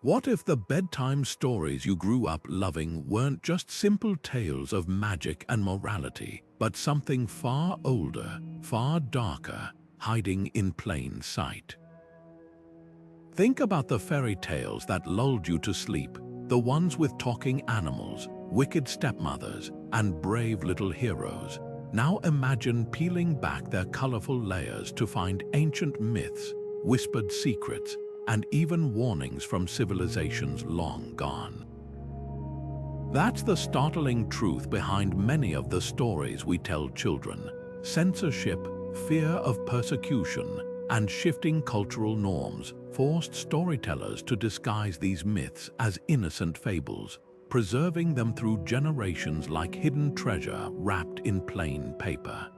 What if the bedtime stories you grew up loving weren't just simple tales of magic and morality, but something far older, far darker, hiding in plain sight? Think about the fairy tales that lulled you to sleep, the ones with talking animals, wicked stepmothers, and brave little heroes. Now imagine peeling back their colorful layers to find ancient myths, whispered secrets, and even warnings from civilizations long gone. That's the startling truth behind many of the stories we tell children. Censorship, fear of persecution, and shifting cultural norms forced storytellers to disguise these myths as innocent fables, preserving them through generations like hidden treasure wrapped in plain paper.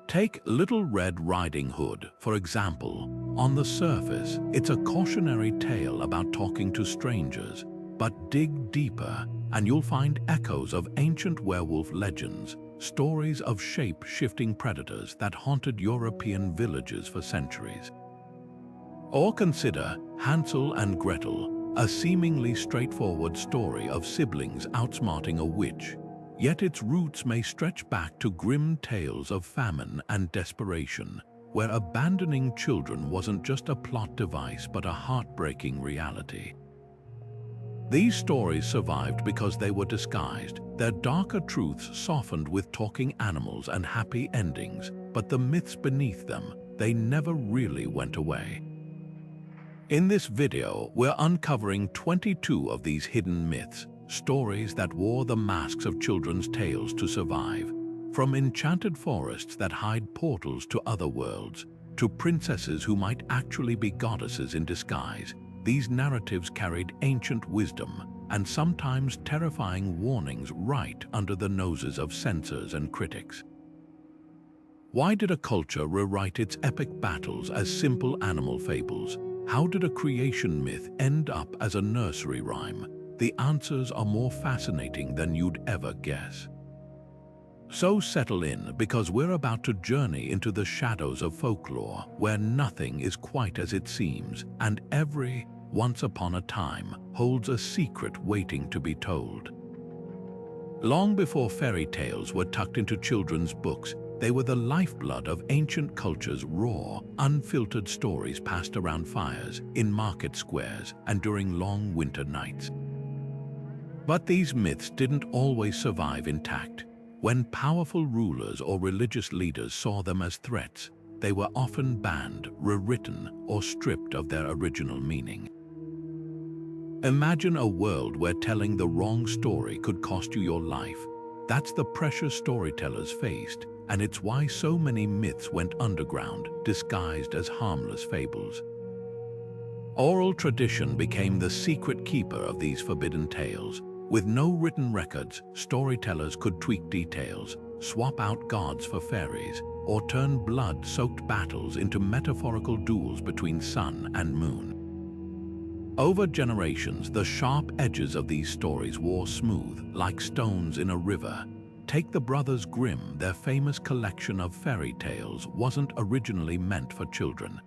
Take Little Red Riding Hood, for example. On the surface, it's a cautionary tale about talking to strangers, but dig deeper and you'll find echoes of ancient werewolf legends, stories of shape-shifting predators that haunted European villages for centuries. Or consider Hansel and Gretel, a seemingly straightforward story of siblings outsmarting a witch, yet its roots may stretch back to grim tales of famine and desperation, where abandoning children wasn't just a plot device but a heartbreaking reality. These stories survived because they were disguised, their darker truths softened with talking animals and happy endings, but the myths beneath them, they never really went away. In this video, we're uncovering 22 of these hidden myths, stories that wore the masks of children's tales to survive. From enchanted forests that hide portals to other worlds, to princesses who might actually be goddesses in disguise, these narratives carried ancient wisdom and sometimes terrifying warnings right under the noses of censors and critics. Why did a culture rewrite its epic battles as simple animal fables? How did a creation myth end up as a nursery rhyme? The answers are more fascinating than you'd ever guess. So settle in, because we're about to journey into the shadows of folklore, where nothing is quite as it seems, and every once upon a time holds a secret waiting to be told. Long before fairy tales were tucked into children's books, they were the lifeblood of ancient cultures, raw, unfiltered stories passed around fires, in market squares, and during long winter nights. But these myths didn't always survive intact. When powerful rulers or religious leaders saw them as threats, they were often banned, rewritten, or stripped of their original meaning. Imagine a world where telling the wrong story could cost you your life. That's the pressure storytellers faced, and it's why so many myths went underground, disguised as harmless fables. Oral tradition became the secret keeper of these forbidden tales. With no written records, storytellers could tweak details, swap out gods for fairies, or turn blood-soaked battles into metaphorical duels between sun and moon. Over generations, the sharp edges of these stories wore smooth, like stones in a river. Take the Brothers Grimm. Their famous collection of fairy tales wasn't originally meant for children.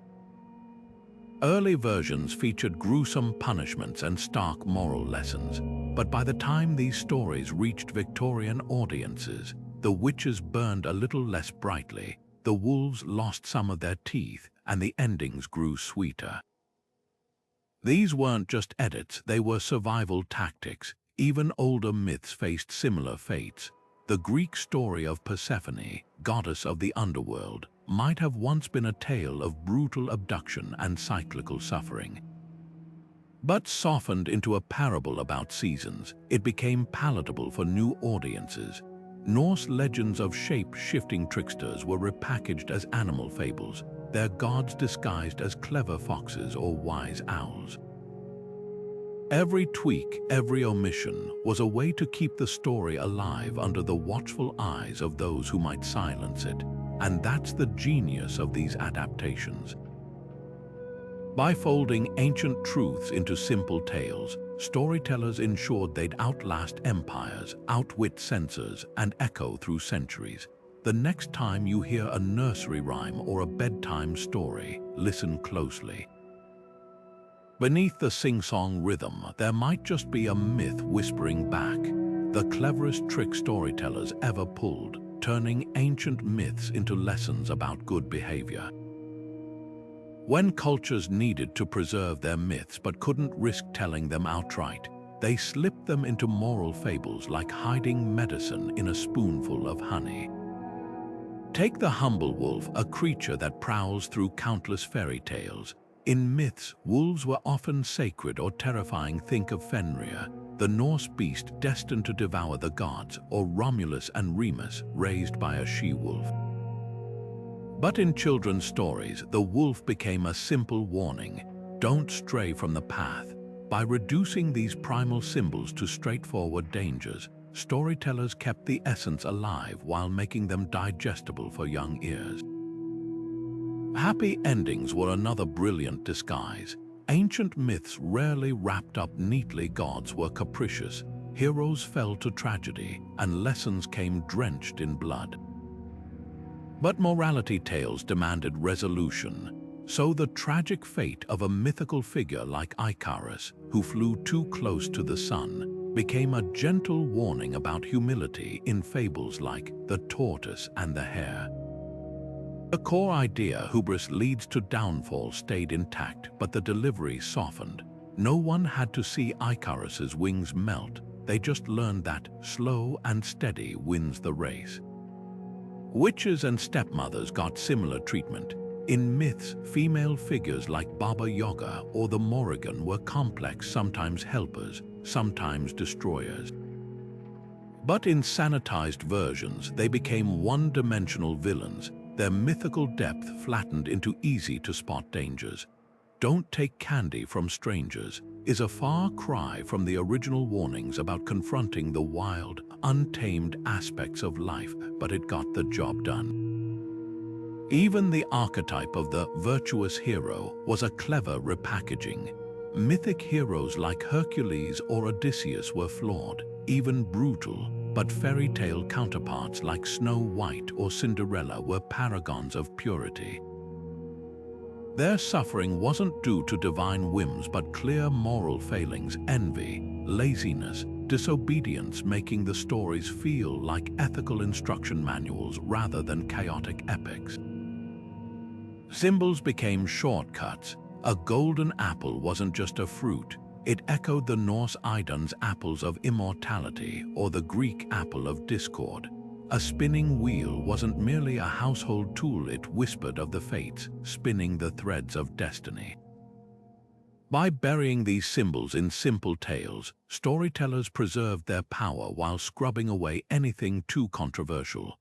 Early versions featured gruesome punishments and stark moral lessons, but by the time these stories reached Victorian audiences, the witches burned a little less brightly, the wolves lost some of their teeth, and the endings grew sweeter. These weren't just edits, they were survival tactics. Even older myths faced similar fates. The Greek story of Persephone, goddess of the underworld, might have once been a tale of brutal abduction and cyclical suffering. But softened into a parable about seasons, it became palatable for new audiences. Norse legends of shape-shifting tricksters were repackaged as animal fables, their gods disguised as clever foxes or wise owls. Every tweak, every omission, was a way to keep the story alive under the watchful eyes of those who might silence it. And that's the genius of these adaptations. By folding ancient truths into simple tales, storytellers ensured they'd outlast empires, outwit censors, and echo through centuries. The next time you hear a nursery rhyme or a bedtime story, listen closely. Beneath the sing-song rhythm, there might just be a myth whispering back, the cleverest trick storytellers ever pulled, turning ancient myths into lessons about good behavior. When cultures needed to preserve their myths but couldn't risk telling them outright, they slipped them into moral fables like hiding medicine in a spoonful of honey. Take the humble wolf, a creature that prowls through countless fairy tales. In myths, wolves were often sacred or terrifying. Think of Fenrir, the Norse beast destined to devour the gods, or Romulus and Remus, raised by a she-wolf. But in children's stories, the wolf became a simple warning: don't stray from the path. By reducing these primal symbols to straightforward dangers, storytellers kept the essence alive while making them digestible for young ears. Happy endings were another brilliant disguise. Ancient myths rarely wrapped up neatly. Gods were capricious, heroes fell to tragedy, and lessons came drenched in blood. But morality tales demanded resolution. So the tragic fate of a mythical figure like Icarus, who flew too close to the sun, became a gentle warning about humility in fables like The Tortoise and the Hare. The core idea, hubris leads to downfall, stayed intact, but the delivery softened. No one had to see Icarus's wings melt. They just learned that slow and steady wins the race. Witches and stepmothers got similar treatment. In myths, female figures like Baba Yaga or the Morrigan were complex, sometimes helpers, sometimes destroyers. But in sanitized versions, they became one-dimensional villains, their mythical depth flattened into easy-to-spot dangers. Don't take candy from strangers is a far cry from the original warnings about confronting the wild, untamed aspects of life, but it got the job done. Even the archetype of the virtuous hero was a clever repackaging. Mythic heroes like Hercules or Odysseus were flawed, even brutal, but fairy tale counterparts like Snow White or Cinderella were paragons of purity. Their suffering wasn't due to divine whims but clear moral failings, envy, laziness, disobedience, making the stories feel like ethical instruction manuals rather than chaotic epics. Symbols became shortcuts. A golden apple wasn't just a fruit. It echoed the Norse Idun's apples of immortality or the Greek apple of discord. A spinning wheel wasn't merely a household tool, it whispered of the fates, spinning the threads of destiny. By burying these symbols in simple tales, storytellers preserved their power while scrubbing away anything too controversial.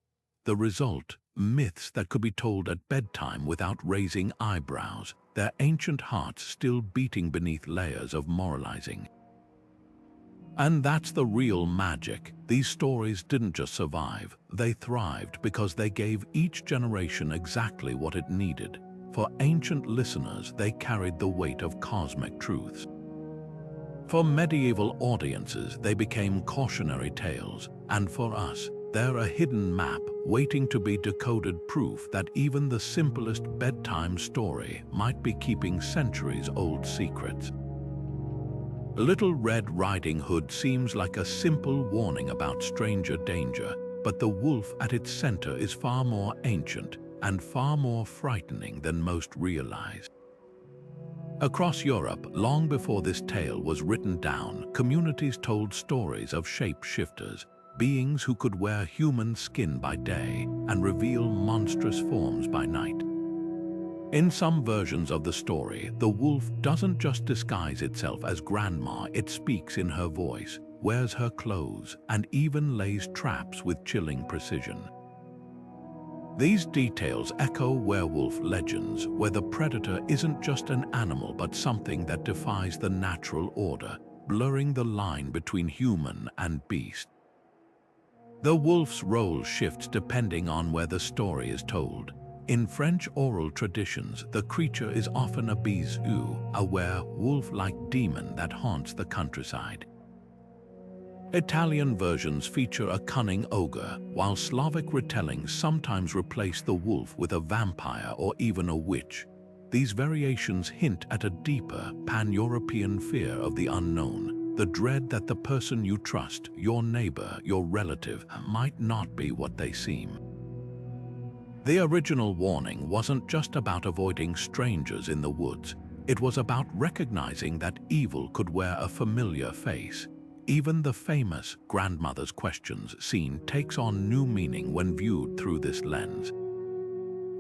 The result, myths that could be told at bedtime without raising eyebrows, their ancient hearts still beating beneath layers of moralizing. And that's the real magic. These stories didn't just survive, they thrived because they gave each generation exactly what it needed. For ancient listeners, they carried the weight of cosmic truths. For medieval audiences, they became cautionary tales. And for us, they're a hidden map waiting to be decoded, proof that even the simplest bedtime story might be keeping centuries-old secrets. Little Red Riding Hood seems like a simple warning about stranger danger, but the wolf at its center is far more ancient and far more frightening than most realize. Across Europe, long before this tale was written down, communities told stories of shapeshifters, beings who could wear human skin by day and reveal monstrous forms by night. In some versions of the story, the wolf doesn't just disguise itself as grandma, it speaks in her voice, wears her clothes, and even lays traps with chilling precision. These details echo werewolf legends, where the predator isn't just an animal but something that defies the natural order, blurring the line between human and beast. The wolf's role shifts depending on where the story is told. In French oral traditions, the creature is often a bisou, a werewolf-like demon that haunts the countryside. Italian versions feature a cunning ogre, while Slavic retellings sometimes replace the wolf with a vampire or even a witch. these variations hint at a deeper, pan-European fear of the unknown, the dread that the person you trust, your neighbor, your relative, might not be what they seem. The original warning wasn't just about avoiding strangers in the woods. It was about recognizing that evil could wear a familiar face. Even the famous grandmother's questions scene takes on new meaning when viewed through this lens.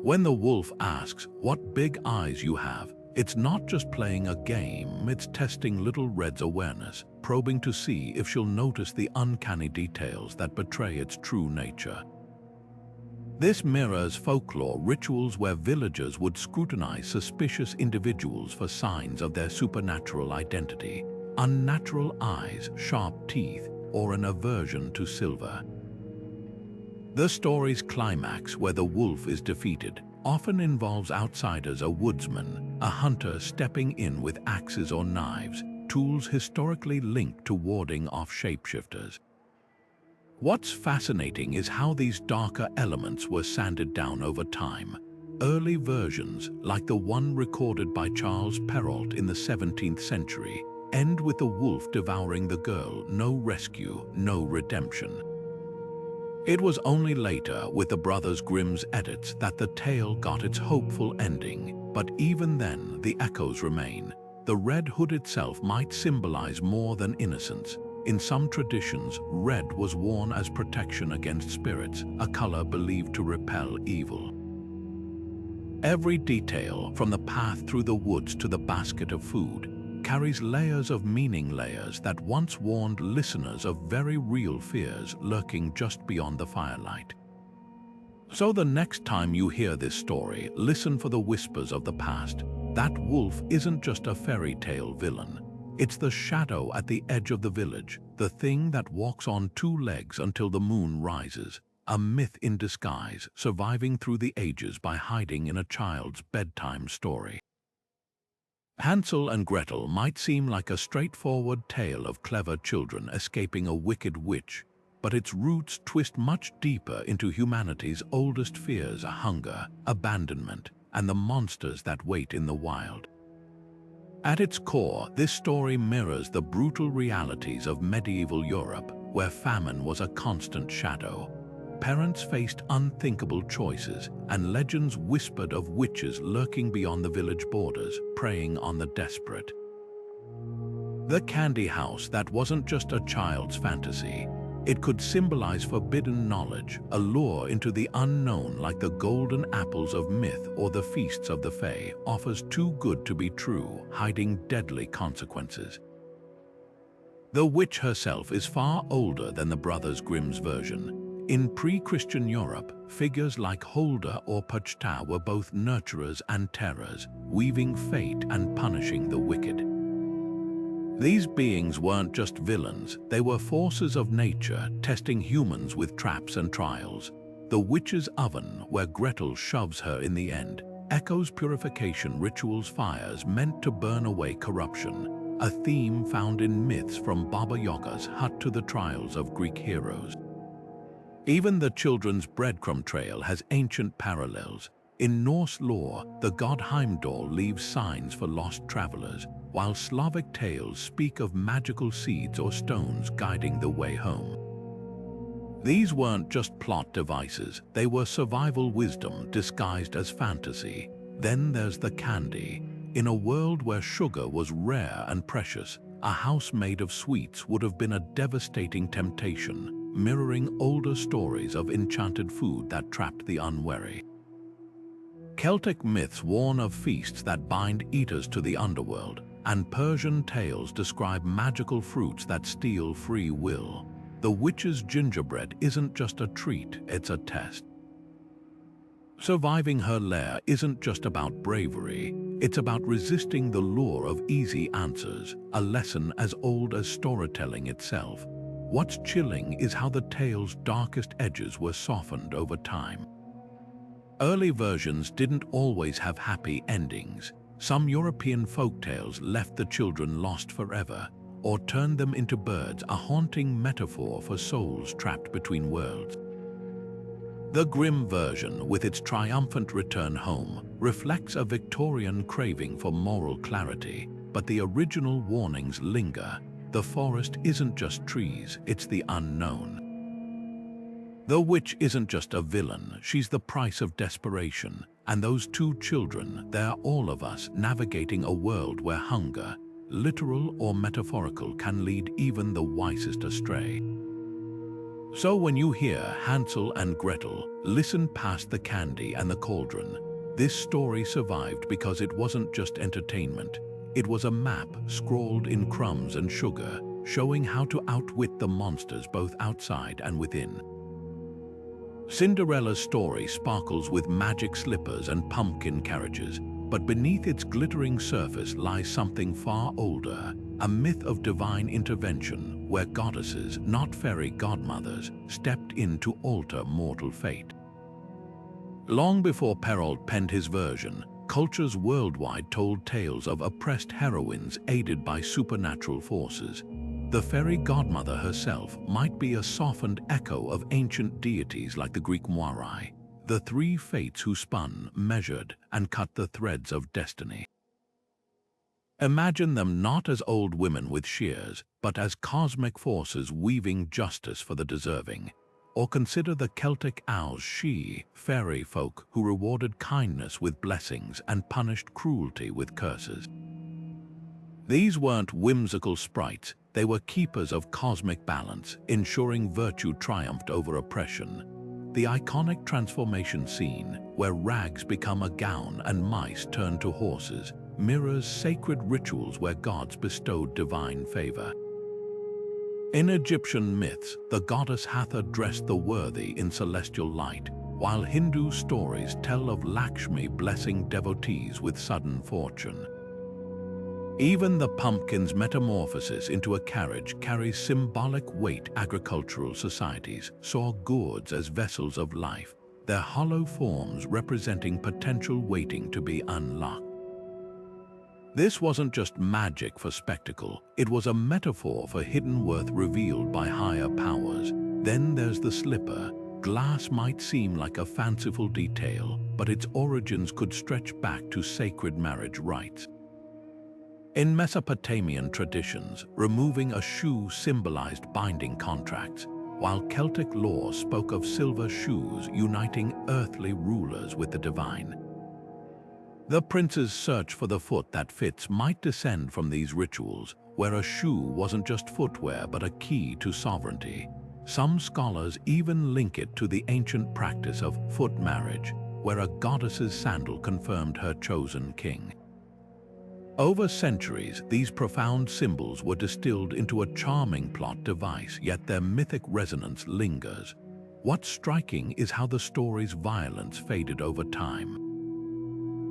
When the wolf asks, "What big eyes you have," it's not just playing a game, it's testing Little Red's awareness, probing to see if she'll notice the uncanny details that betray its true nature. This mirrors folklore rituals where villagers would scrutinize suspicious individuals for signs of their supernatural identity, unnatural eyes, sharp teeth, or an aversion to silver. The story's climax, where the wolf is defeated, often involves outsiders, a woodsman, a hunter stepping in with axes or knives, tools historically linked to warding off shapeshifters. What's fascinating is how these darker elements were sanded down over time. Early versions, like the one recorded by Charles Perrault in the 17th century, end with the wolf devouring the girl, no rescue, no redemption. It was only later, with the Brothers Grimm's edits, that the tale got its hopeful ending, but even then the echoes remain. The red hood itself might symbolize more than innocence. In some traditions, red was worn as protection against spirits, a color believed to repel evil. Every detail, from the path through the woods to the basket of food, carries layers of meaning, layers that once warned listeners of very real fears lurking just beyond the firelight. So the next time you hear this story, listen for the whispers of the past. That wolf isn't just a fairy tale villain. It's the shadow at the edge of the village, the thing that walks on two legs until the moon rises, a myth in disguise, surviving through the ages by hiding in a child's bedtime story. Hansel and Gretel might seem like a straightforward tale of clever children escaping a wicked witch, but its roots twist much deeper into humanity's oldest fears: hunger, abandonment, and the monsters that wait in the wild. At its core, this story mirrors the brutal realities of medieval Europe, where famine was a constant shadow. Parents faced unthinkable choices, and legends whispered of witches lurking beyond the village borders, preying on the desperate. The candy house that wasn't just a child's fantasy. It could symbolize forbidden knowledge, a lure into the unknown, like the golden apples of myth or the feasts of the Fae, offers too good to be true, hiding deadly consequences. The witch herself is far older than the Brothers Grimm's version. In pre-Christian Europe, figures like Holder or Pachta were both nurturers and terrors, weaving fate and punishing the wicked. These beings weren't just villains, they were forces of nature, testing humans with traps and trials. The witch's oven, where Gretel shoves her in the end, echoes purification rituals, fires meant to burn away corruption, a theme found in myths from Baba Yaga's hut to the trials of Greek heroes. Even the children's breadcrumb trail has ancient parallels. In Norse lore, the god Heimdall leaves signs for lost travelers, while Slavic tales speak of magical seeds or stones guiding the way home. These weren't just plot devices, they were survival wisdom disguised as fantasy. Then there's the candy. In a world where sugar was rare and precious, a house made of sweets would have been a devastating temptation, mirroring older stories of enchanted food that trapped the unwary. Celtic myths warn of feasts that bind eaters to the underworld, and Persian tales describe magical fruits that steal free will. The witch's gingerbread isn't just a treat, it's a test. Surviving her lair isn't just about bravery, it's about resisting the lure of easy answers, a lesson as old as storytelling itself. What's chilling is how the tale's darkest edges were softened over time. Early versions didn't always have happy endings. Some European folktales left the children lost forever, or turned them into birds, a haunting metaphor for souls trapped between worlds. The Grimm version, with its triumphant return home, reflects a Victorian craving for moral clarity, but the original warnings linger. The forest isn't just trees, it's the unknown. The witch isn't just a villain, she's the price of desperation. And those two children, they're all of us navigating a world where hunger, literal or metaphorical, can lead even the wisest astray. So when you hear Hansel and Gretel, listen past the candy and the cauldron. This story survived because it wasn't just entertainment. It was a map scrawled in crumbs and sugar, showing how to outwit the monsters both outside and within. Cinderella's story sparkles with magic slippers and pumpkin carriages, but beneath its glittering surface lies something far older, a myth of divine intervention where goddesses, not fairy godmothers, stepped in to alter mortal fate. Long before Perrault penned his version, cultures worldwide told tales of oppressed heroines aided by supernatural forces. The fairy godmother herself might be a softened echo of ancient deities like the Greek Moirai, the three fates who spun, measured, and cut the threads of destiny. Imagine them not as old women with shears, but as cosmic forces weaving justice for the deserving. Or consider the Celtic owls, fairy folk who rewarded kindness with blessings and punished cruelty with curses. These weren't whimsical sprites, they were keepers of cosmic balance, ensuring virtue triumphed over oppression. The iconic transformation scene, where rags become a gown and mice turn to horses, mirrors sacred rituals where gods bestowed divine favor. In Egyptian myths, the goddess Hathor dressed the worthy in celestial light, while Hindu stories tell of Lakshmi blessing devotees with sudden fortune. Even the pumpkin's metamorphosis into a carriage carries symbolic weight. Agricultural societies saw gourds as vessels of life, their hollow forms representing potential waiting to be unlocked. This wasn't just magic for spectacle, it was a metaphor for hidden worth revealed by higher powers. Then there's the slipper. Glass might seem like a fanciful detail, but its origins could stretch back to sacred marriage rites. In Mesopotamian traditions, removing a shoe symbolized binding contracts, while Celtic lore spoke of silver shoes uniting earthly rulers with the divine. The prince's search for the foot that fits might descend from these rituals, where a shoe wasn't just footwear but a key to sovereignty. Some scholars even link it to the ancient practice of foot marriage, where a goddess's sandal confirmed her chosen king. Over centuries, these profound symbols were distilled into a charming plot device, yet their mythic resonance lingers. What's striking is how the story's violence faded over time.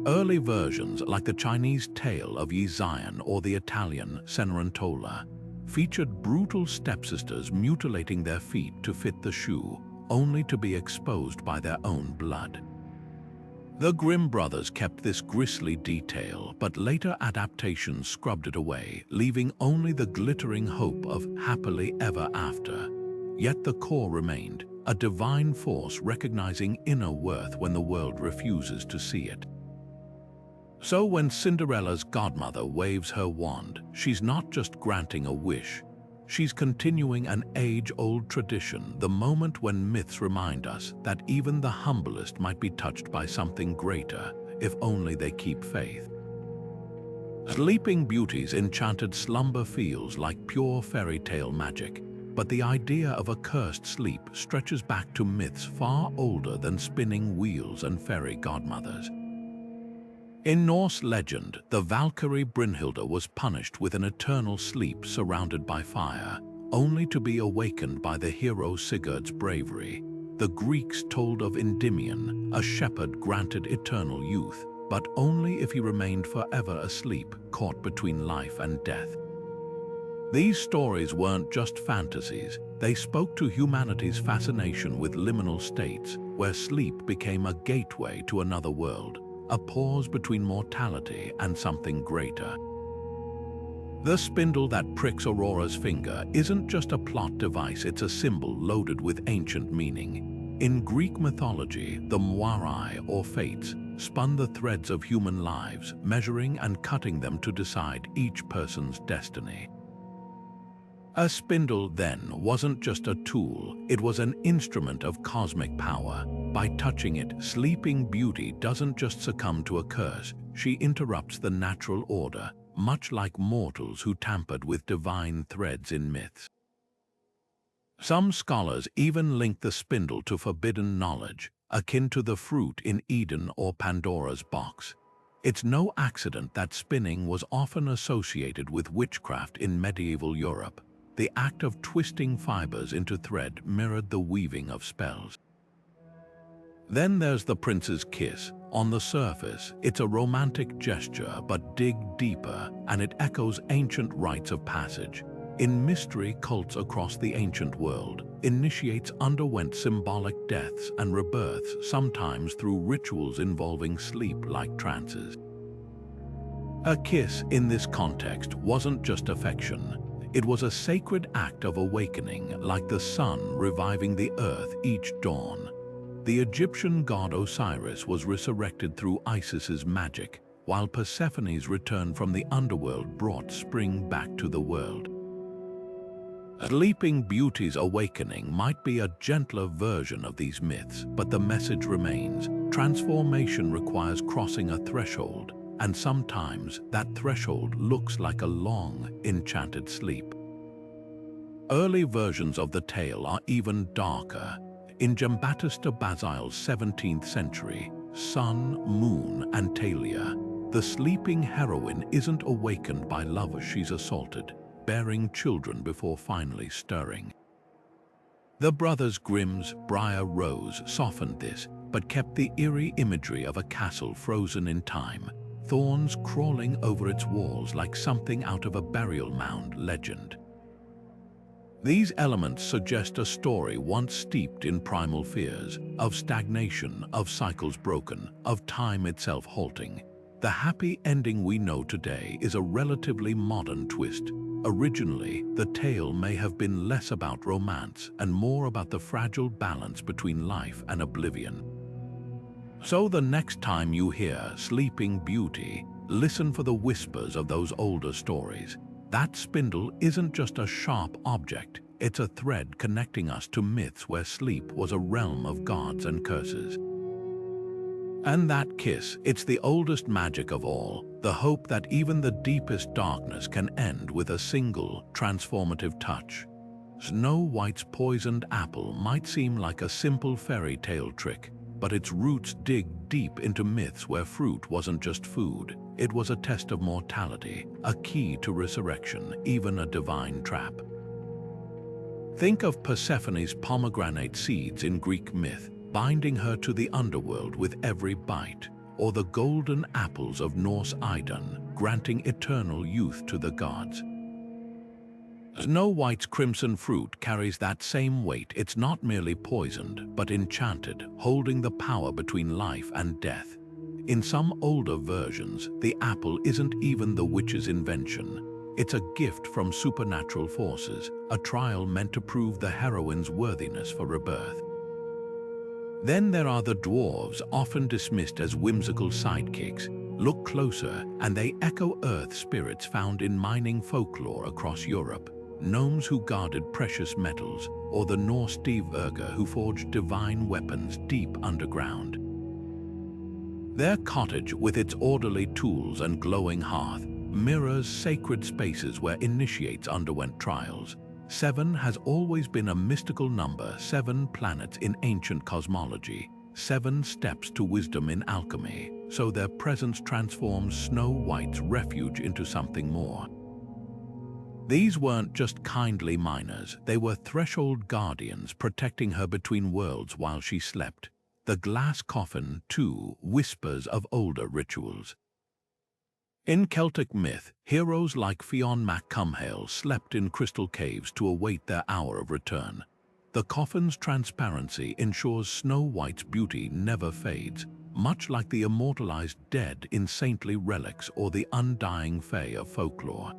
Early versions, like the Chinese tale of Yi Xian or the Italian Cenerentola, featured brutal stepsisters mutilating their feet to fit the shoe, only to be exposed by their own blood. The Grimm brothers kept this grisly detail, but later adaptations scrubbed it away, leaving only the glittering hope of happily ever after. Yet the core remained, a divine force recognizing inner worth when the world refuses to see it. So when Cinderella's godmother waves her wand, she's not just granting a wish, she's continuing an age-old tradition, the moment when myths remind us that even the humblest might be touched by something greater, if only they keep faith. Sleeping Beauty's enchanted slumber feels like pure fairy tale magic, but the idea of a cursed sleep stretches back to myths far older than spinning wheels and fairy godmothers. In Norse legend, the Valkyrie Brynhilde was punished with an eternal sleep surrounded by fire, only to be awakened by the hero Sigurd's bravery. The Greeks told of Endymion, a shepherd granted eternal youth, but only if he remained forever asleep, caught between life and death. These stories weren't just fantasies, they spoke to humanity's fascination with liminal states, where sleep became a gateway to another world, a pause between mortality and something greater. The spindle that pricks Aurora's finger isn't just a plot device, it's a symbol loaded with ancient meaning. In Greek mythology, the Moirai, or fates, spun the threads of human lives, measuring and cutting them to decide each person's destiny. A spindle, then, wasn't just a tool, it was an instrument of cosmic power. By touching it, Sleeping Beauty doesn't just succumb to a curse, she interrupts the natural order, much like mortals who tampered with divine threads in myths. Some scholars even link the spindle to forbidden knowledge, akin to the fruit in Eden or Pandora's box. It's no accident that spinning was often associated with witchcraft in medieval Europe. The act of twisting fibers into thread mirrored the weaving of spells. Then there's the prince's kiss. On the surface, it's a romantic gesture, but dig deeper, and it echoes ancient rites of passage. In mystery, cults across the ancient world, initiates underwent symbolic deaths and rebirths, sometimes through rituals involving sleep-like trances. A kiss, in this context, wasn't just affection. It was a sacred act of awakening, like the sun reviving the earth each dawn. The Egyptian god Osiris was resurrected through Isis's magic, while Persephone's return from the underworld brought spring back to the world. Sleeping Beauty's awakening might be a gentler version of these myths, but the message remains. Transformation requires crossing a threshold, and sometimes that threshold looks like a long, enchanted sleep. Early versions of the tale are even darker. In Giambattista Basile's 17th century, Sun, Moon, and Talia, the sleeping heroine isn't awakened by lovers she's assaulted, bearing children before finally stirring. The brothers Grimm's Briar Rose softened this, but kept the eerie imagery of a castle frozen in time, thorns crawling over its walls like something out of a burial mound legend. These elements suggest a story once steeped in primal fears, of stagnation, of cycles broken, of time itself halting. The happy ending we know today is a relatively modern twist. Originally, the tale may have been less about romance and more about the fragile balance between life and oblivion. So the next time you hear Sleeping Beauty, listen for the whispers of those older stories. That spindle isn't just a sharp object, it's a thread connecting us to myths where sleep was a realm of gods and curses. And that kiss, it's the oldest magic of all, the hope that even the deepest darkness can end with a single, transformative touch. Snow White's poisoned apple might seem like a simple fairy tale trick, but its roots dig deep into myths where fruit wasn't just food. It was a test of mortality, a key to resurrection, even a divine trap. Think of Persephone's pomegranate seeds in Greek myth, binding her to the underworld with every bite, or the golden apples of Norse Idun, granting eternal youth to the gods. Snow White's crimson fruit carries that same weight. It's not merely poisoned, but enchanted, holding the power between life and death. In some older versions, the apple isn't even the witch's invention. It's a gift from supernatural forces, a trial meant to prove the heroine's worthiness for rebirth. Then there are the dwarves, often dismissed as whimsical sidekicks. Look closer, and they echo earth spirits found in mining folklore across Europe. Gnomes who guarded precious metals, or the Norse Stivurga who forged divine weapons deep underground. Their cottage, with its orderly tools and glowing hearth, mirrors sacred spaces where initiates underwent trials. 7 has always been a mystical number, 7 planets in ancient cosmology, 7 steps to wisdom in alchemy, so their presence transforms Snow White's refuge into something more. These weren't just kindly miners, they were threshold guardians protecting her between worlds while she slept. The glass coffin, too, whispers of older rituals. In Celtic myth, heroes like Fionn mac Cumhaill slept in crystal caves to await their hour of return. The coffin's transparency ensures Snow White's beauty never fades, much like the immortalized dead in saintly relics or the undying fae of folklore.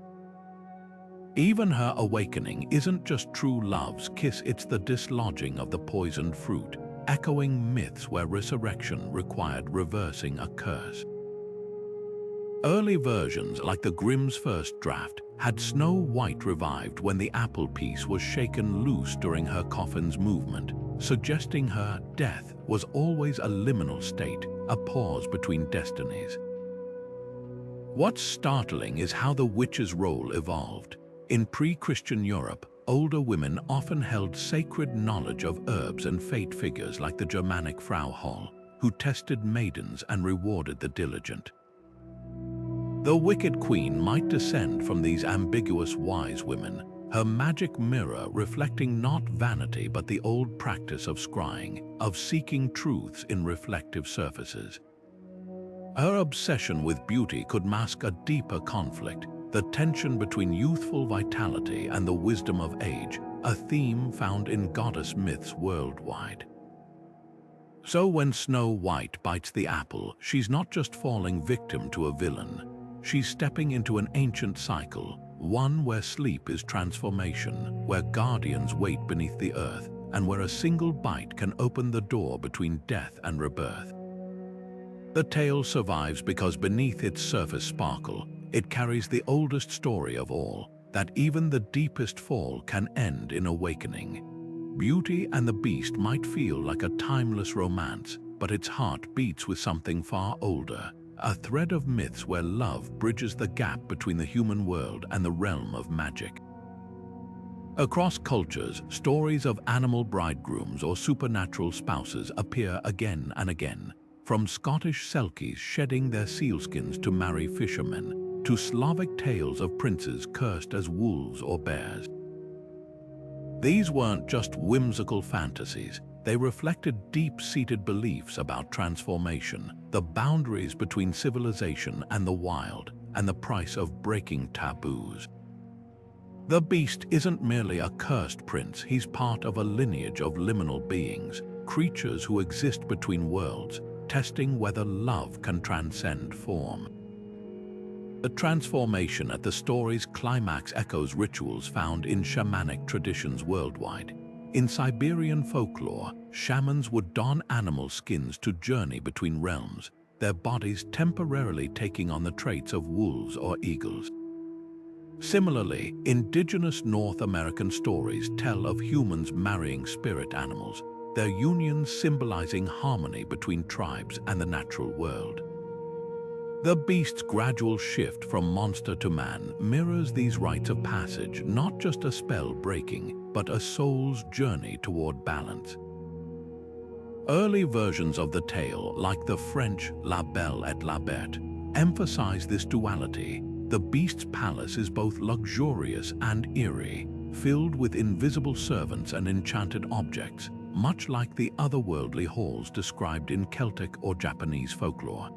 Even her awakening isn't just true love's kiss, it's the dislodging of the poisoned fruit. echoing myths where resurrection required reversing a curse. Early versions, like the Grimm's first draft, had Snow White revived when the apple piece was shaken loose during her coffin's movement, suggesting her death was always a liminal state, a pause between destinies. What's startling is how the witch's role evolved. In pre-Christian Europe, older women often held sacred knowledge of herbs and fate figures like the Germanic Frau Hall, who tested maidens and rewarded the diligent. The wicked queen might descend from these ambiguous wise women, her magic mirror reflecting not vanity but the old practice of scrying, of seeking truths in reflective surfaces. Her obsession with beauty could mask a deeper conflict, the tension between youthful vitality and the wisdom of age, a theme found in goddess myths worldwide. So when Snow White bites the apple, she's not just falling victim to a villain. She's stepping into an ancient cycle, one where sleep is transformation, where guardians wait beneath the earth, and where a single bite can open the door between death and rebirth. The tale survives because beneath its surface sparkle, it carries the oldest story of all, that even the deepest fall can end in awakening. Beauty and the Beast might feel like a timeless romance, but its heart beats with something far older, a thread of myths where love bridges the gap between the human world and the realm of magic. Across cultures, stories of animal bridegrooms or supernatural spouses appear again and again, from Scottish selkies shedding their sealskins to marry fishermen, to Slavic tales of princes cursed as wolves or bears. These weren't just whimsical fantasies. They reflected deep-seated beliefs about transformation, the boundaries between civilization and the wild, and the price of breaking taboos. The Beast isn't merely a cursed prince, he's part of a lineage of liminal beings, creatures who exist between worlds, testing whether love can transcend form. The transformation at the story's climax echoes rituals found in shamanic traditions worldwide. In Siberian folklore, shamans would don animal skins to journey between realms, their bodies temporarily taking on the traits of wolves or eagles. Similarly, indigenous North American stories tell of humans marrying spirit animals, their unions symbolizing harmony between tribes and the natural world. The Beast's gradual shift from monster to man mirrors these rites of passage, not just a spell breaking, but a soul's journey toward balance. Early versions of the tale, like the French La Belle et la Bête, emphasize this duality. The Beast's palace is both luxurious and eerie, filled with invisible servants and enchanted objects, much like the otherworldly halls described in Celtic or Japanese folklore.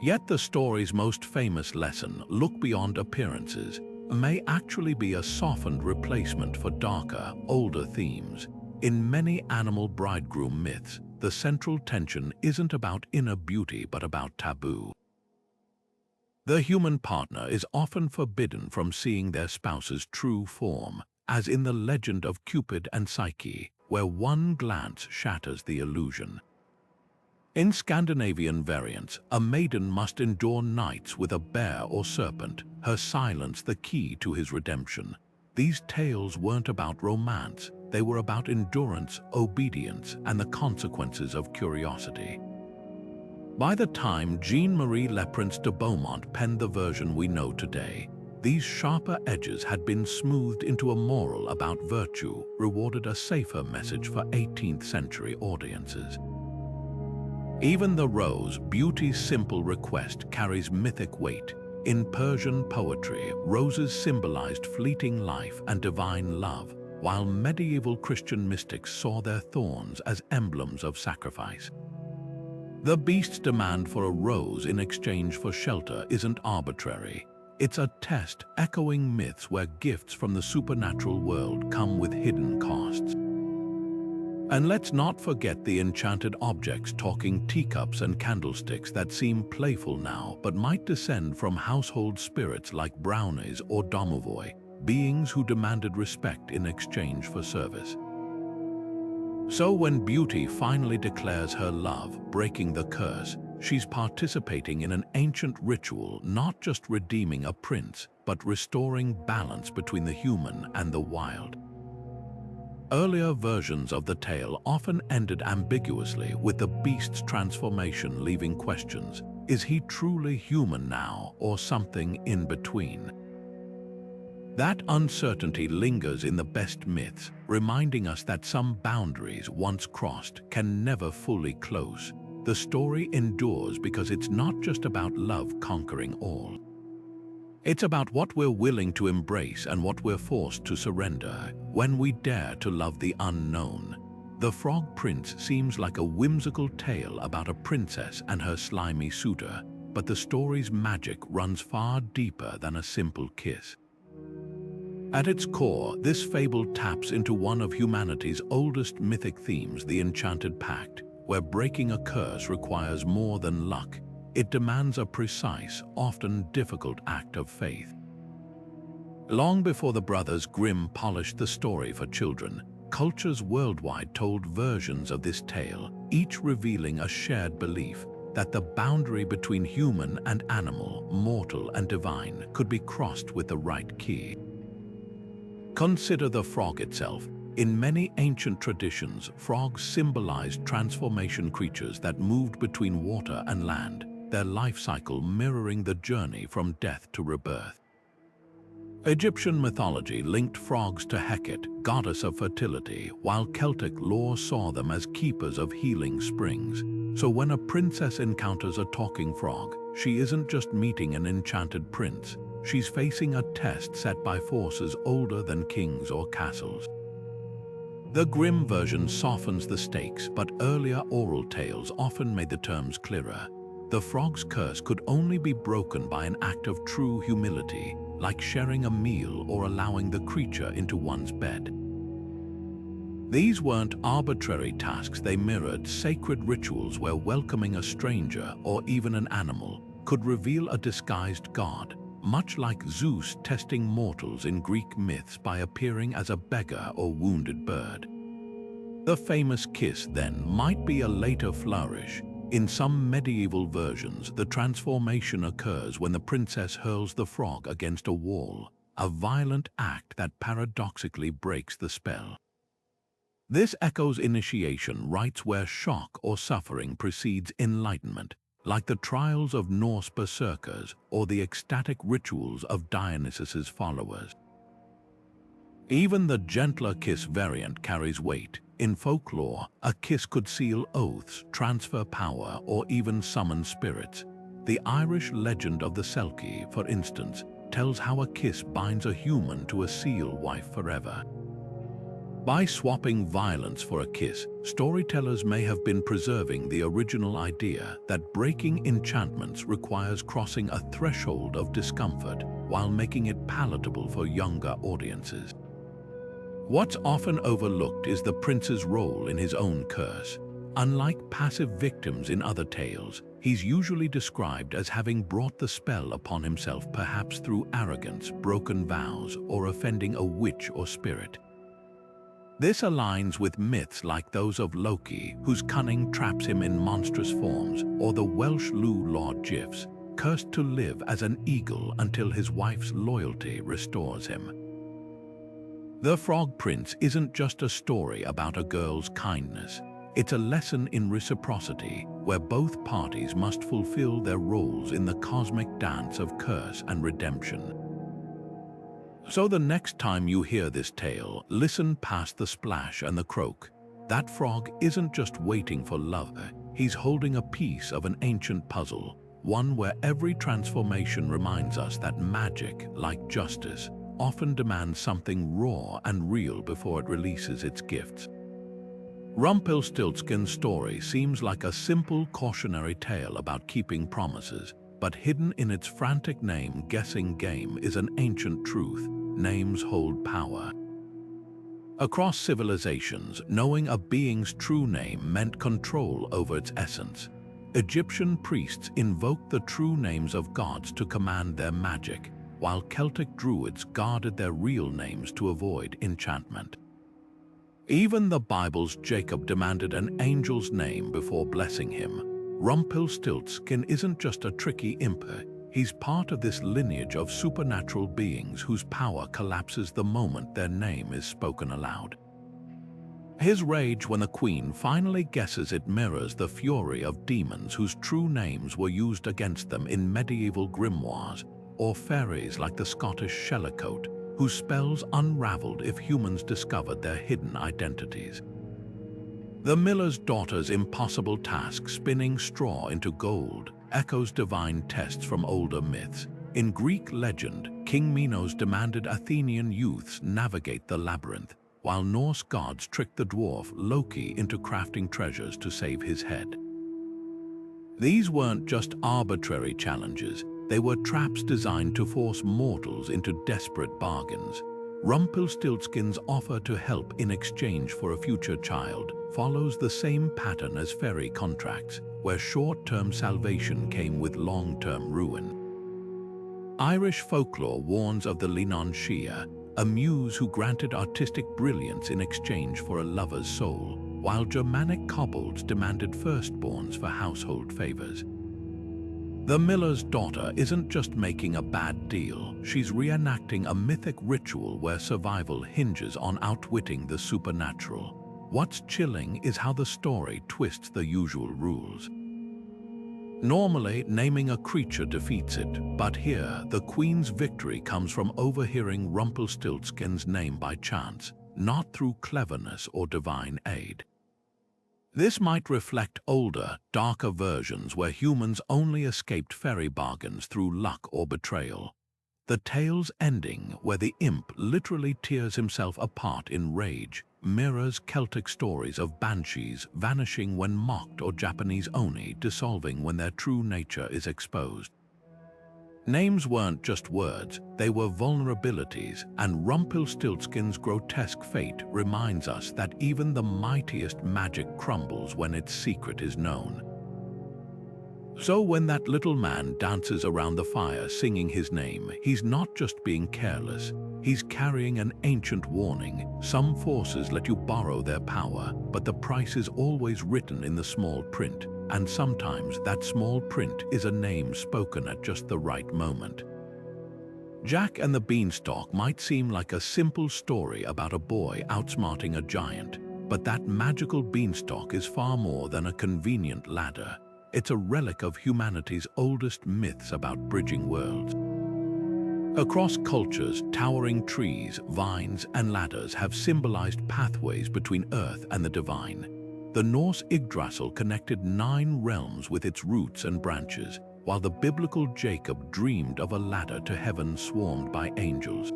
Yet the story's most famous lesson, look beyond appearances, may actually be a softened replacement for darker, older themes. In many animal bridegroom myths, the central tension isn't about inner beauty but about taboo. The human partner is often forbidden from seeing their spouse's true form, as in the legend of Cupid and Psyche, where one glance shatters the illusion. In Scandinavian variants, a maiden must endure nights with a bear or serpent, her silence the key to his redemption. These tales weren't about romance, they were about endurance, obedience, and the consequences of curiosity. By the time Jean-Marie Leprince de Beaumont penned the version we know today, these sharper edges had been smoothed into a moral about virtue, rewarded a safer message for 18th century audiences. Even the rose, beauty's simple request, carries mythic weight. In Persian poetry, roses symbolized fleeting life and divine love, while medieval Christian mystics saw their thorns as emblems of sacrifice. The Beast's demand for a rose in exchange for shelter isn't arbitrary. It's a test echoing myths where gifts from the supernatural world come with hidden costs. And let's not forget the enchanted objects, talking teacups and candlesticks that seem playful now but might descend from household spirits like brownies or domovoi, beings who demanded respect in exchange for service. So when Beauty finally declares her love, breaking the curse, she's participating in an ancient ritual, not just redeeming a prince, but restoring balance between the human and the wild. Earlier versions of the tale often ended ambiguously, with the beast's transformation leaving questions. Is he truly human now, or something in between? That uncertainty lingers in the best myths, reminding us that some boundaries once crossed can never fully close. The story endures because it's not just about love conquering all. It's about what we're willing to embrace and what we're forced to surrender when we dare to love the unknown. The Frog Prince seems like a whimsical tale about a princess and her slimy suitor, but the story's magic runs far deeper than a simple kiss. At its core, this fable taps into one of humanity's oldest mythic themes, the Enchanted Pact, where breaking a curse requires more than luck. It demands a precise, often difficult act of faith. Long before the brothers Grimm polished the story for children, cultures worldwide told versions of this tale, each revealing a shared belief that the boundary between human and animal, mortal and divine, could be crossed with the right key. Consider the frog itself. In many ancient traditions, frogs symbolized transformation creatures that moved between water and land, their life cycle mirroring the journey from death to rebirth. Egyptian mythology linked frogs to Hecate, goddess of fertility, while Celtic lore saw them as keepers of healing springs. So when a princess encounters a talking frog, she isn't just meeting an enchanted prince. She's facing a test set by forces older than kings or castles. The Grimm version softens the stakes, but earlier oral tales often made the terms clearer. The frog's curse could only be broken by an act of true humility, like sharing a meal or allowing the creature into one's bed. These weren't arbitrary tasks, they mirrored sacred rituals where welcoming a stranger or even an animal could reveal a disguised god, much like Zeus testing mortals in Greek myths by appearing as a beggar or wounded bird. The famous kiss, then, might be a later flourish. In some medieval versions, the transformation occurs when the princess hurls the frog against a wall, a violent act that paradoxically breaks the spell. This echoes initiation rites where shock or suffering precedes enlightenment, like the trials of Norse berserkers or the ecstatic rituals of Dionysus's followers. Even the gentler kiss variant carries weight. In folklore, a kiss could seal oaths, transfer power, or even summon spirits. The Irish legend of the Selkie, for instance, tells how a kiss binds a human to a seal wife forever. By swapping violence for a kiss, storytellers may have been preserving the original idea that breaking enchantments requires crossing a threshold of discomfort while making it palatable for younger audiences. What's often overlooked is the prince's role in his own curse. Unlike passive victims in other tales, he's usually described as having brought the spell upon himself, perhaps through arrogance, broken vows, or offending a witch or spirit. This aligns with myths like those of Loki, whose cunning traps him in monstrous forms, or the Welsh Lugh Lord Gifts, cursed to live as an eagle until his wife's loyalty restores him. The Frog Prince isn't just a story about a girl's kindness. It's a lesson in reciprocity, where both parties must fulfill their roles in the cosmic dance of curse and redemption. So the next time you hear this tale, listen past the splash and the croak. That frog isn't just waiting for love. He's holding a piece of an ancient puzzle, one where every transformation reminds us that magic, like justice, often demands something raw and real before it releases its gifts. Rumpelstiltskin's story seems like a simple cautionary tale about keeping promises, but hidden in its frantic name-guessing game is an ancient truth: names hold power. Across civilizations, knowing a being's true name meant control over its essence. Egyptian priests invoked the true names of gods to command their magic, while Celtic druids guarded their real names to avoid enchantment. Even the Bible's Jacob demanded an angel's name before blessing him. Rumpelstiltskin isn't just a tricky imp. He's part of this lineage of supernatural beings whose power collapses the moment their name is spoken aloud. His rage when the queen finally guesses it mirrors the fury of demons whose true names were used against them in medieval grimoires, or fairies like the Scottish Shellicote, whose spells unraveled if humans discovered their hidden identities. The miller's daughter's impossible task, spinning straw into gold, echoes divine tests from older myths. In Greek legend, King Minos demanded Athenian youths navigate the labyrinth, while Norse gods tricked the dwarf Loki into crafting treasures to save his head. These weren't just arbitrary challenges, they were traps designed to force mortals into desperate bargains. Rumpelstiltskin's offer to help in exchange for a future child follows the same pattern as fairy contracts, where short-term salvation came with long-term ruin. Irish folklore warns of the Línan Shea, a muse who granted artistic brilliance in exchange for a lover's soul, while Germanic kobolds demanded firstborns for household favors. The miller's daughter isn't just making a bad deal, she's reenacting a mythic ritual where survival hinges on outwitting the supernatural. What's chilling is how the story twists the usual rules. Normally, naming a creature defeats it, but here, the queen's victory comes from overhearing Rumpelstiltskin's name by chance, not through cleverness or divine aid. This might reflect older, darker versions where humans only escaped fairy bargains through luck or betrayal. The tale's ending, where the imp literally tears himself apart in rage, mirrors Celtic stories of banshees vanishing when mocked or Japanese oni dissolving when their true nature is exposed. Names weren't just words, they were vulnerabilities, and Rumpelstiltskin's grotesque fate reminds us that even the mightiest magic crumbles when its secret is known. So when that little man dances around the fire singing his name, he's not just being careless, he's carrying an ancient warning. Some forces let you borrow their power, but the price is always written in the small print, and sometimes that small print is a name spoken at just the right moment. Jack and the Beanstalk might seem like a simple story about a boy outsmarting a giant, but that magical beanstalk is far more than a convenient ladder. It's a relic of humanity's oldest myths about bridging worlds. Across cultures, towering trees, vines, and ladders have symbolized pathways between earth and the divine. The Norse Yggdrasil connected 9 realms with its roots and branches, while the biblical Jacob dreamed of a ladder to heaven swarmed by angels.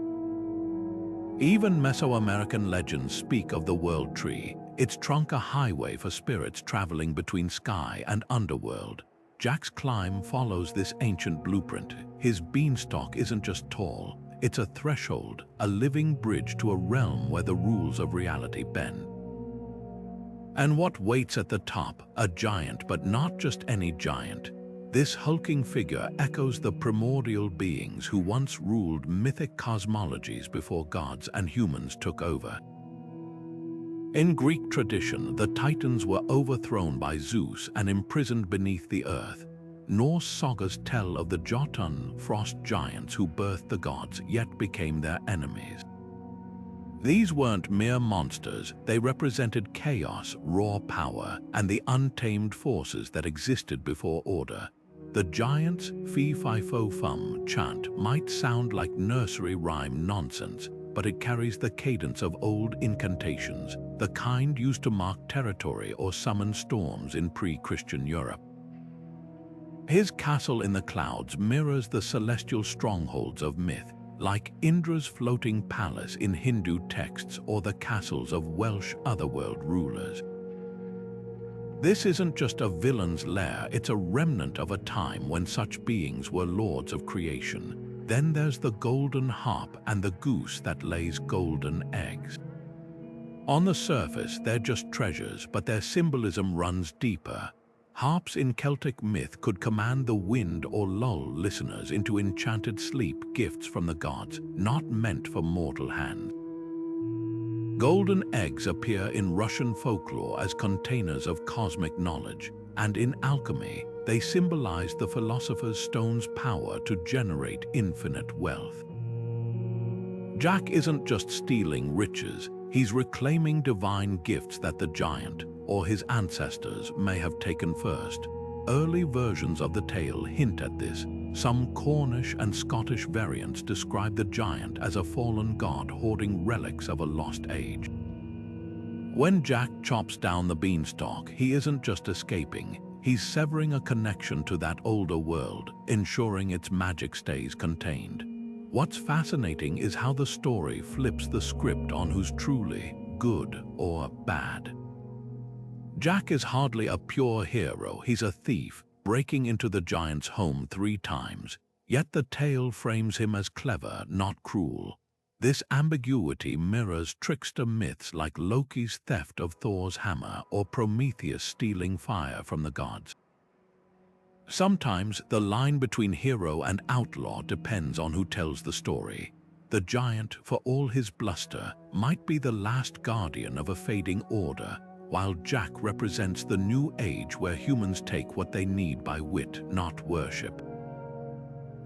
Even Mesoamerican legends speak of the world tree, its trunk a highway for spirits traveling between sky and underworld. Jack's climb follows this ancient blueprint. His beanstalk isn't just tall, it's a threshold, a living bridge to a realm where the rules of reality bend. And what waits at the top? A giant, but not just any giant. This hulking figure echoes the primordial beings who once ruled mythic cosmologies before gods and humans took over. In Greek tradition, the Titans were overthrown by Zeus and imprisoned beneath the earth. Norse sagas tell of the Jotun, frost giants who birthed the gods yet became their enemies. These weren't mere monsters, they represented chaos, raw power, and the untamed forces that existed before order. The giants' fee-fi-fo-fum chant might sound like nursery rhyme nonsense, but it carries the cadence of old incantations, the kind used to mark territory or summon storms in pre-Christian Europe. His castle in the clouds mirrors the celestial strongholds of myth, like Indra's floating palace in Hindu texts or the castles of Welsh otherworld rulers. This isn't just a villain's lair, it's a remnant of a time when such beings were lords of creation. Then there's the golden harp and the goose that lays golden eggs. On the surface, they're just treasures, but their symbolism runs deeper. Harps in Celtic myth could command the wind or lull listeners into enchanted sleep, gifts from the gods, not meant for mortal hands. Golden eggs appear in Russian folklore as containers of cosmic knowledge, and in alchemy, they symbolize the philosopher's stone's power to generate infinite wealth. Jack isn't just stealing riches, he's reclaiming divine gifts that the giant, or his ancestors, may have taken first. Early versions of the tale hint at this. Some Cornish and Scottish variants describe the giant as a fallen god hoarding relics of a lost age. When Jack chops down the beanstalk, he isn't just escaping, he's severing a connection to that older world, ensuring its magic stays contained. What's fascinating is how the story flips the script on who's truly good or bad. Jack is hardly a pure hero, he's a thief, breaking into the giant's home 3 times, yet the tale frames him as clever, not cruel. This ambiguity mirrors trickster myths like Loki's theft of Thor's hammer or Prometheus stealing fire from the gods. Sometimes the line between hero and outlaw depends on who tells the story. The giant, for all his bluster, might be the last guardian of a fading order, while Jack represents the new age where humans take what they need by wit, not worship.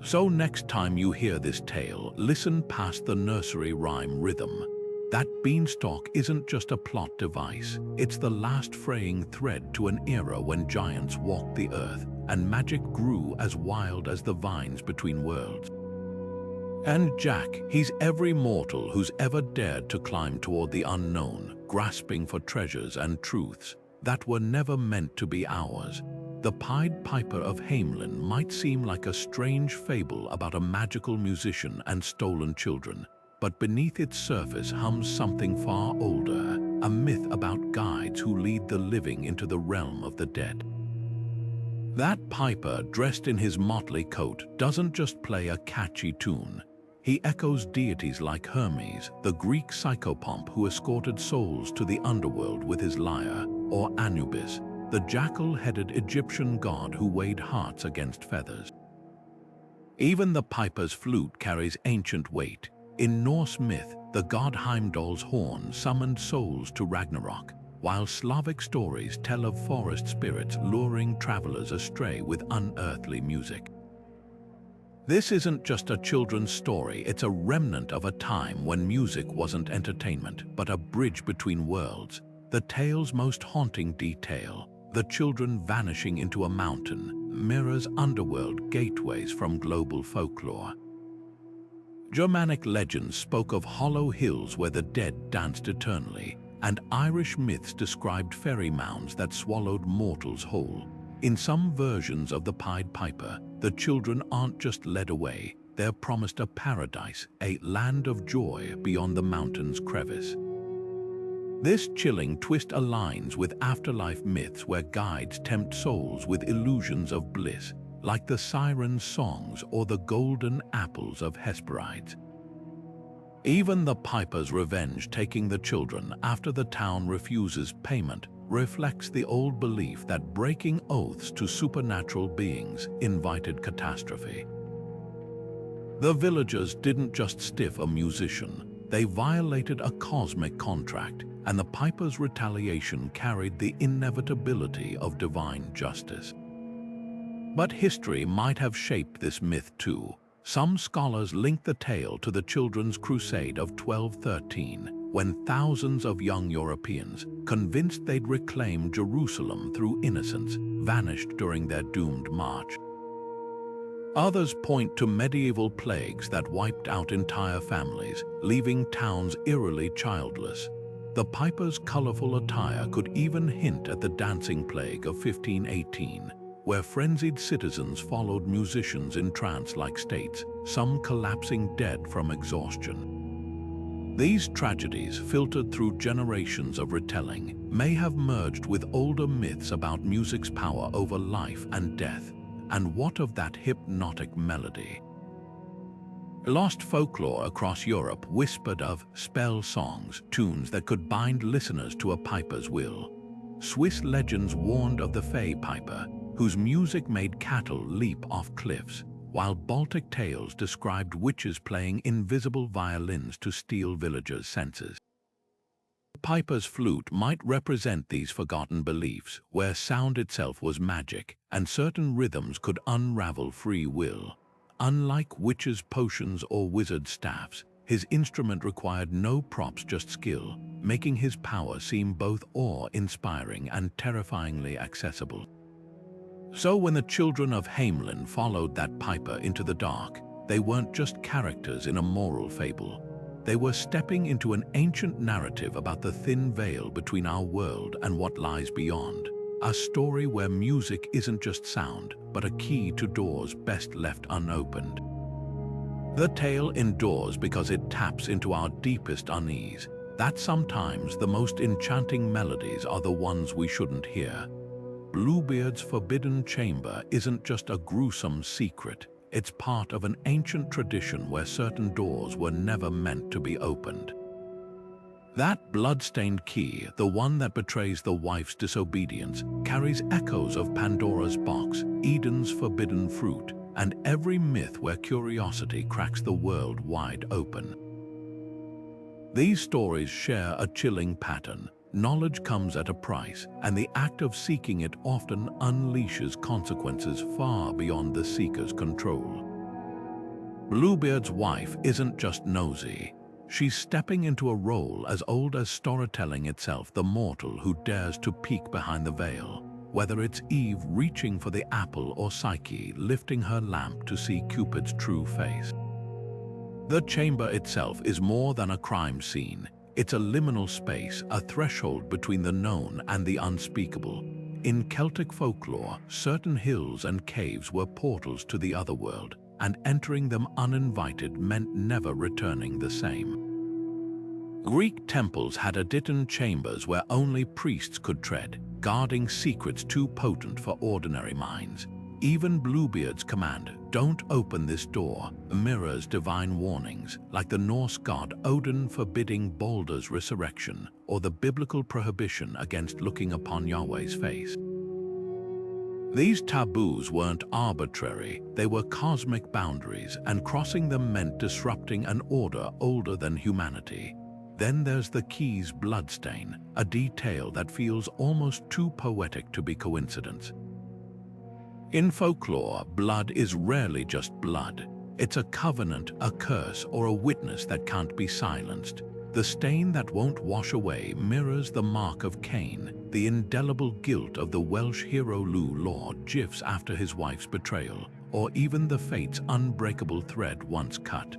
So next time you hear this tale, listen past the nursery rhyme rhythm. That beanstalk isn't just a plot device, it's the last fraying thread to an era when giants walked the earth, and magic grew as wild as the vines between worlds. And Jack, he's every mortal who's ever dared to climb toward the unknown, grasping for treasures and truths that were never meant to be ours. The Pied Piper of Hamelin might seem like a strange fable about a magical musician and stolen children, but beneath its surface hums something far older, a myth about guides who lead the living into the realm of the dead. That piper, dressed in his motley coat, doesn't just play a catchy tune. He echoes deities like Hermes, the Greek psychopomp who escorted souls to the underworld with his lyre, or Anubis, the jackal-headed Egyptian god who weighed hearts against feathers. Even the piper's flute carries ancient weight. In Norse myth, the god Heimdall's horn summoned souls to Ragnarok, while Slavic stories tell of forest spirits luring travelers astray with unearthly music. This isn't just a children's story, it's a remnant of a time when music wasn't entertainment, but a bridge between worlds. The tale's most haunting detail, the children vanishing into a mountain, mirrors underworld gateways from global folklore. Germanic legends spoke of hollow hills where the dead danced eternally, and Irish myths described fairy mounds that swallowed mortals whole. In some versions of the Pied Piper, the children aren't just led away, they're promised a paradise, a land of joy beyond the mountain's crevice. This chilling twist aligns with afterlife myths where guides tempt souls with illusions of bliss, like the siren songs or the golden apples of Hesperides. Even the piper's revenge taking the children after the town refuses payment reflects the old belief that breaking oaths to supernatural beings invited catastrophe. The villagers didn't just stiff a musician, they violated a cosmic contract, and the piper's retaliation carried the inevitability of divine justice. But history might have shaped this myth too. Some scholars link the tale to the Children's Crusade of 1213, when thousands of young Europeans, convinced they'd reclaim Jerusalem through innocence, vanished during their doomed march. Others point to medieval plagues that wiped out entire families, leaving towns eerily childless. The piper's colorful attire could even hint at the dancing plague of 1518, where frenzied citizens followed musicians in trance-like states, some collapsing dead from exhaustion. These tragedies, filtered through generations of retelling, may have merged with older myths about music's power over life and death. And what of that hypnotic melody? Lost folklore across Europe whispered of spell songs, tunes that could bind listeners to a piper's will. Swiss legends warned of the Fey Piper, whose music made cattle leap off cliffs, while Baltic tales described witches playing invisible violins to steal villagers' senses. piper's flute might represent these forgotten beliefs, where sound itself was magic, and certain rhythms could unravel free will. Unlike witches' potions or wizard staffs, his instrument required no props, just skill, making his power seem both awe-inspiring and terrifyingly accessible. So when the children of Hamelin followed that piper into the dark, they weren't just characters in a moral fable. They were stepping into an ancient narrative about the thin veil between our world and what lies beyond. A story where music isn't just sound, but a key to doors best left unopened. The tale endures because it taps into our deepest unease, that sometimes the most enchanting melodies are the ones we shouldn't hear. Bluebeard's forbidden chamber isn't just a gruesome secret. It's part of an ancient tradition where certain doors were never meant to be opened. That blood-stained key, the one that betrays the wife's disobedience, carries echoes of Pandora's box, Eden's forbidden fruit, and every myth where curiosity cracks the world wide open. These stories share a chilling pattern. Knowledge comes at a price, and the act of seeking it often unleashes consequences far beyond the seeker's control. Bluebeard's wife isn't just nosy. She's stepping into a role as old as storytelling itself, the mortal who dares to peek behind the veil. Whether it's Eve reaching for the apple or Psyche lifting her lamp to see Cupid's true face. The chamber itself is more than a crime scene. It's a liminal space, a threshold between the known and the unspeakable. In Celtic folklore, certain hills and caves were portals to the otherworld, and entering them uninvited meant never returning the same. Greek temples had Aditon chambers where only priests could tread, guarding secrets too potent for ordinary minds. Even Bluebeard's command, "Don't open this door," mirrors divine warnings, like the Norse god Odin forbidding Baldur's resurrection, or the biblical prohibition against looking upon Yahweh's face. These taboos weren't arbitrary, they were cosmic boundaries, and crossing them meant disrupting an order older than humanity. Then there's the key's bloodstain, a detail that feels almost too poetic to be coincidence. In folklore, blood is rarely just blood. It's a covenant, a curse, or a witness that can't be silenced. The stain that won't wash away mirrors the mark of Cain, the indelible guilt of the Welsh hero Lord gifs after his wife's betrayal, or even the fate's unbreakable thread once cut.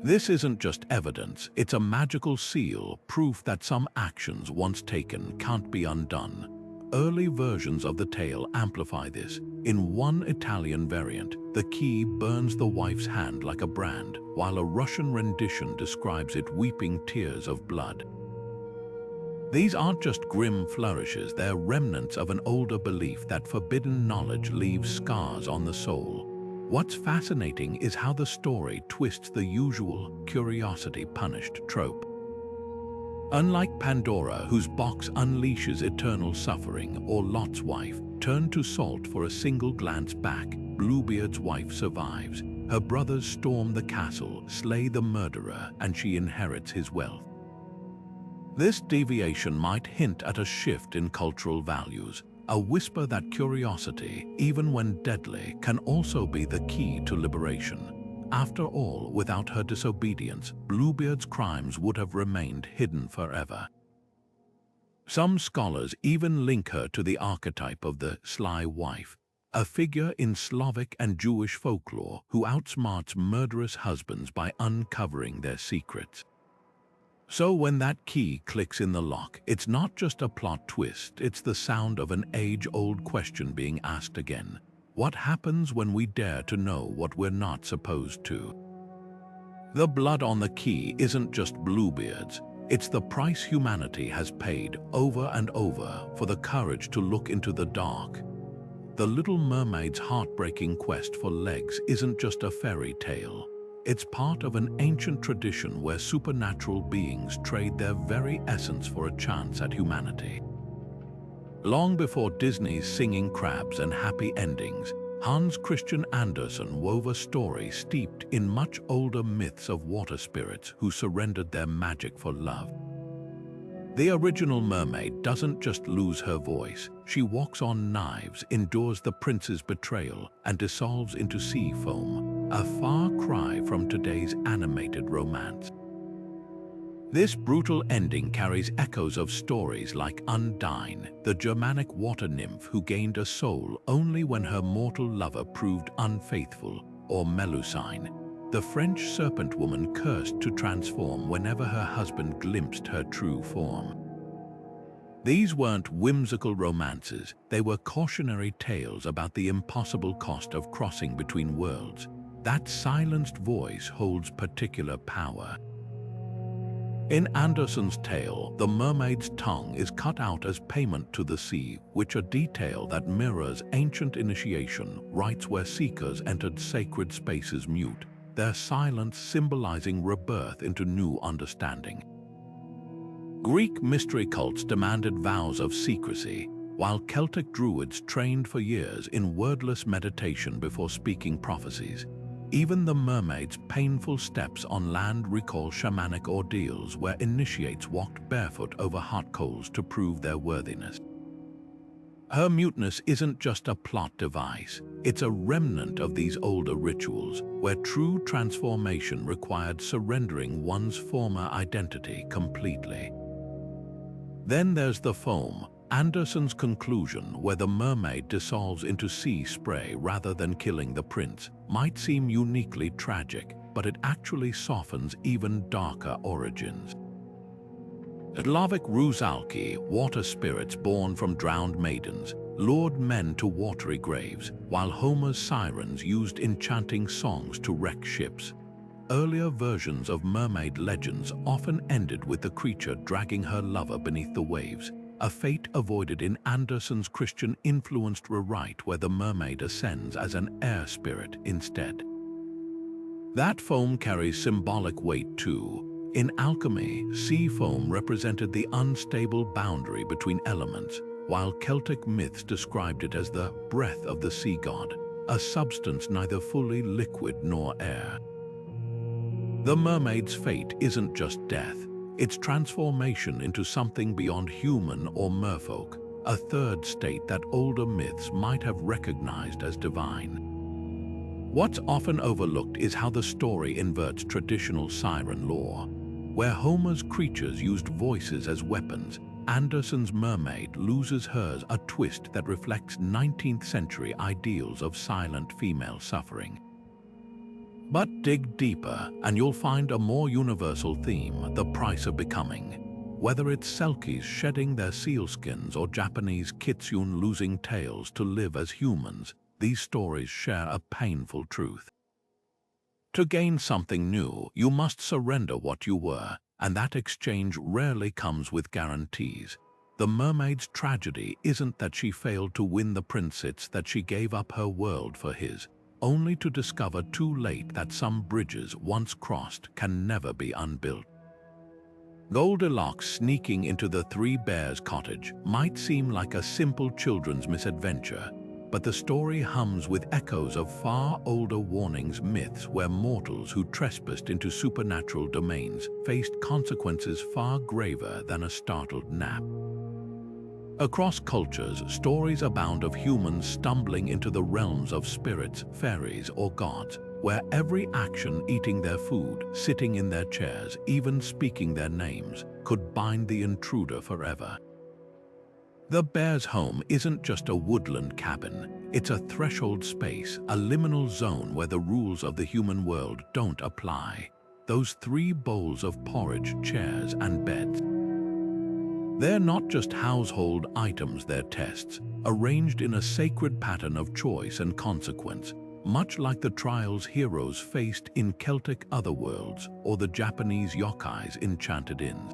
This isn't just evidence, it's a magical seal, proof that some actions once taken can't be undone. Early versions of the tale amplify this. In one Italian variant, the key burns the wife's hand like a brand, while a Russian rendition describes it weeping tears of blood. These aren't just grim flourishes, they're remnants of an older belief that forbidden knowledge leaves scars on the soul. What's fascinating is how the story twists the usual curiosity-punished trope. Unlike Pandora, whose box unleashes eternal suffering, or Lot's wife, turned to salt for a single glance back, Bluebeard's wife survives. Her brothers storm the castle, slay the murderer, and she inherits his wealth. This deviation might hint at a shift in cultural values, a whisper that curiosity, even when deadly, can also be the key to liberation. After all, without her disobedience, Bluebeard's crimes would have remained hidden forever. Some scholars even link her to the archetype of the sly wife, a figure in Slavic and Jewish folklore who outsmarts murderous husbands by uncovering their secrets. So when that key clicks in the lock, it's not just a plot twist, it's the sound of an age-old question being asked again. What happens when we dare to know what we're not supposed to? The blood on the key isn't just Bluebeard's, it's the price humanity has paid over and over for the courage to look into the dark. The Little Mermaid's heartbreaking quest for legs isn't just a fairy tale. It's part of an ancient tradition where supernatural beings trade their very essence for a chance at humanity. Long before Disney's singing crabs and happy endings, Hans Christian Andersen wove a story steeped in much older myths of water spirits who surrendered their magic for love. The original mermaid doesn't just lose her voice. She walks on knives, endures the prince's betrayal, and dissolves into sea foam, a far cry from today's animated romance. This brutal ending carries echoes of stories like Undine, the Germanic water nymph who gained a soul only when her mortal lover proved unfaithful, or Melusine, the French serpent woman cursed to transform whenever her husband glimpsed her true form. These weren't whimsical romances, they were cautionary tales about the impossible cost of crossing between worlds. That silenced voice holds particular power. In Andersen's tale, the mermaid's tongue is cut out as payment to the sea, which a detail that mirrors ancient initiation rites where seekers entered sacred spaces mute, their silence symbolizing rebirth into new understanding. Greek mystery cults demanded vows of secrecy, while Celtic druids trained for years in wordless meditation before speaking prophecies. Even the mermaid's painful steps on land recall shamanic ordeals where initiates walked barefoot over hot coals to prove their worthiness. Her muteness isn't just a plot device, it's a remnant of these older rituals, where true transformation required surrendering one's former identity completely. Then there's the foam, Andersen's conclusion where the mermaid dissolves into sea spray rather than killing the prince, might seem uniquely tragic, but it actually softens even darker origins. Slavic Rusalki, water spirits born from drowned maidens, lured men to watery graves, while Homer's sirens used enchanting songs to wreck ships. Earlier versions of mermaid legends often ended with the creature dragging her lover beneath the waves, a fate avoided in Andersen's Christian-influenced rewrite where the mermaid ascends as an air spirit instead. That foam carries symbolic weight too. In alchemy, sea foam represented the unstable boundary between elements, while Celtic myths described it as the breath of the sea god, a substance neither fully liquid nor air. The mermaid's fate isn't just death, it's transformation into something beyond human or merfolk, a third state that older myths might have recognized as divine. What's often overlooked is how the story inverts traditional siren lore. Where Homer's creatures used voices as weapons, Andersen's mermaid loses hers, a twist that reflects 19th century ideals of silent female suffering. But dig deeper, and you'll find a more universal theme, the price of becoming. Whether it's Selkies shedding their sealskins or Japanese kitsune losing tails to live as humans, these stories share a painful truth. To gain something new, you must surrender what you were, and that exchange rarely comes with guarantees. The mermaid's tragedy isn't that she failed to win the prince, it's that she gave up her world for his, only to discover too late that some bridges once crossed can never be unbuilt. Goldilocks sneaking into the Three Bears cottage might seem like a simple children's misadventure, but the story hums with echoes of far older warnings, myths where mortals who trespassed into supernatural domains faced consequences far graver than a startled nap. Across cultures, stories abound of humans stumbling into the realms of spirits, fairies, or gods, where every action, eating their food, sitting in their chairs, even speaking their names, could bind the intruder forever. The bear's home isn't just a woodland cabin, it's a threshold space, a liminal zone where the rules of the human world don't apply. Those 3 bowls of porridge, chairs, and beds. They're not just household items, they're tests, arranged in a sacred pattern of choice and consequence, much like the trials heroes faced in Celtic otherworlds or the Japanese yokai's enchanted inns.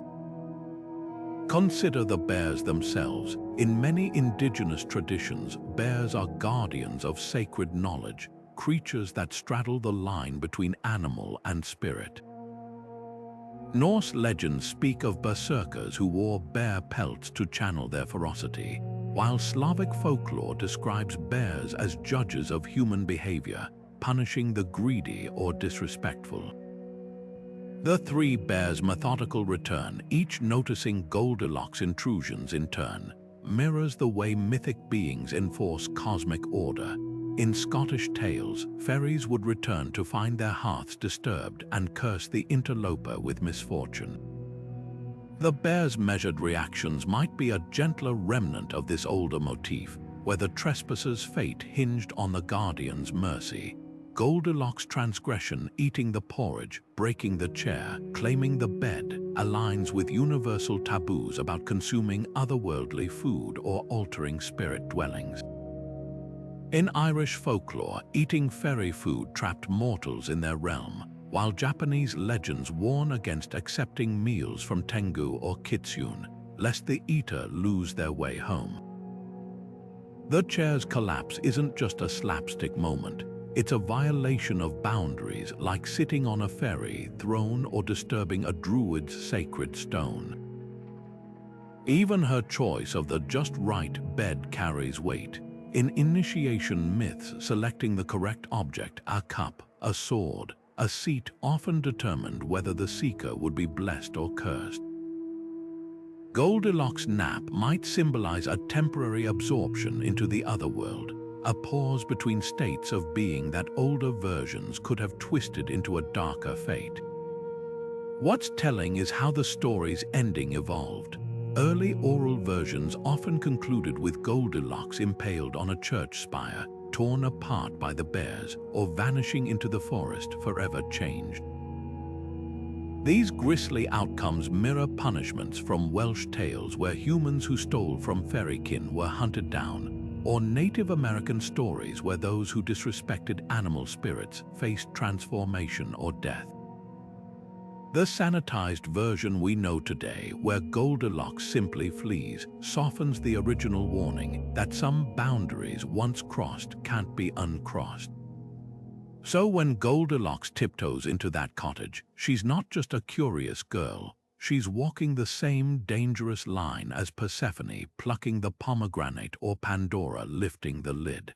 Consider the bears themselves. In many indigenous traditions, bears are guardians of sacred knowledge, creatures that straddle the line between animal and spirit. Norse legends speak of berserkers who wore bear pelts to channel their ferocity, while Slavic folklore describes bears as judges of human behavior, punishing the greedy or disrespectful. The three bears' methodical return, each noticing Goldilocks' intrusions in turn, mirrors the way mythic beings enforce cosmic order. In Scottish tales, fairies would return to find their hearths disturbed and curse the interloper with misfortune. The bears' measured reactions might be a gentler remnant of this older motif, where the trespasser's fate hinged on the guardian's mercy. Goldilocks' transgression, eating the porridge, breaking the chair, claiming the bed, aligns with universal taboos about consuming otherworldly food or altering spirit dwellings. In Irish folklore, eating fairy food trapped mortals in their realm, while Japanese legends warn against accepting meals from Tengu or Kitsune, lest the eater lose their way home. The chair's collapse isn't just a slapstick moment. It's a violation of boundaries, like sitting on a fairy throne or disturbing a druid's sacred stone. Even her choice of the just right bed carries weight. In initiation myths, selecting the correct object, a cup, a sword, a seat, often determined whether the seeker would be blessed or cursed. Goldilocks' nap might symbolize a temporary absorption into the other world, a pause between states of being that older versions could have twisted into a darker fate. What's telling is how the story's ending evolved. Early oral versions often concluded with Goldilocks impaled on a church spire, torn apart by the bears, or vanishing into the forest, forever changed. These grisly outcomes mirror punishments from Welsh tales where humans who stole from fairykin were hunted down, or Native American stories where those who disrespected animal spirits faced transformation or death. The sanitized version we know today, where Goldilocks simply flees, softens the original warning that some boundaries once crossed can't be uncrossed. So when Goldilocks tiptoes into that cottage, she's not just a curious girl, she's walking the same dangerous line as Persephone plucking the pomegranate or Pandora lifting the lid.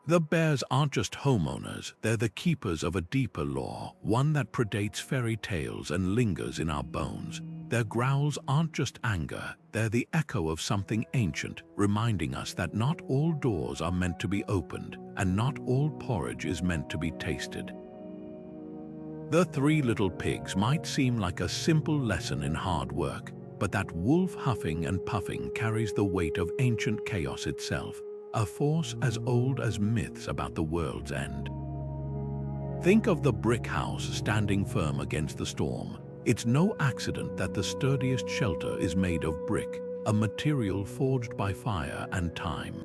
The bears aren't just homeowners, they're the keepers of a deeper law, one that predates fairy tales and lingers in our bones. Their growls aren't just anger, they're the echo of something ancient, reminding us that not all doors are meant to be opened, and not all porridge is meant to be tasted. The Three Little Pigs might seem like a simple lesson in hard work, but that wolf huffing and puffing carries the weight of ancient chaos itself, a force as old as myths about the world's end. Think of the brick house standing firm against the storm. It's no accident that the sturdiest shelter is made of brick, a material forged by fire and time.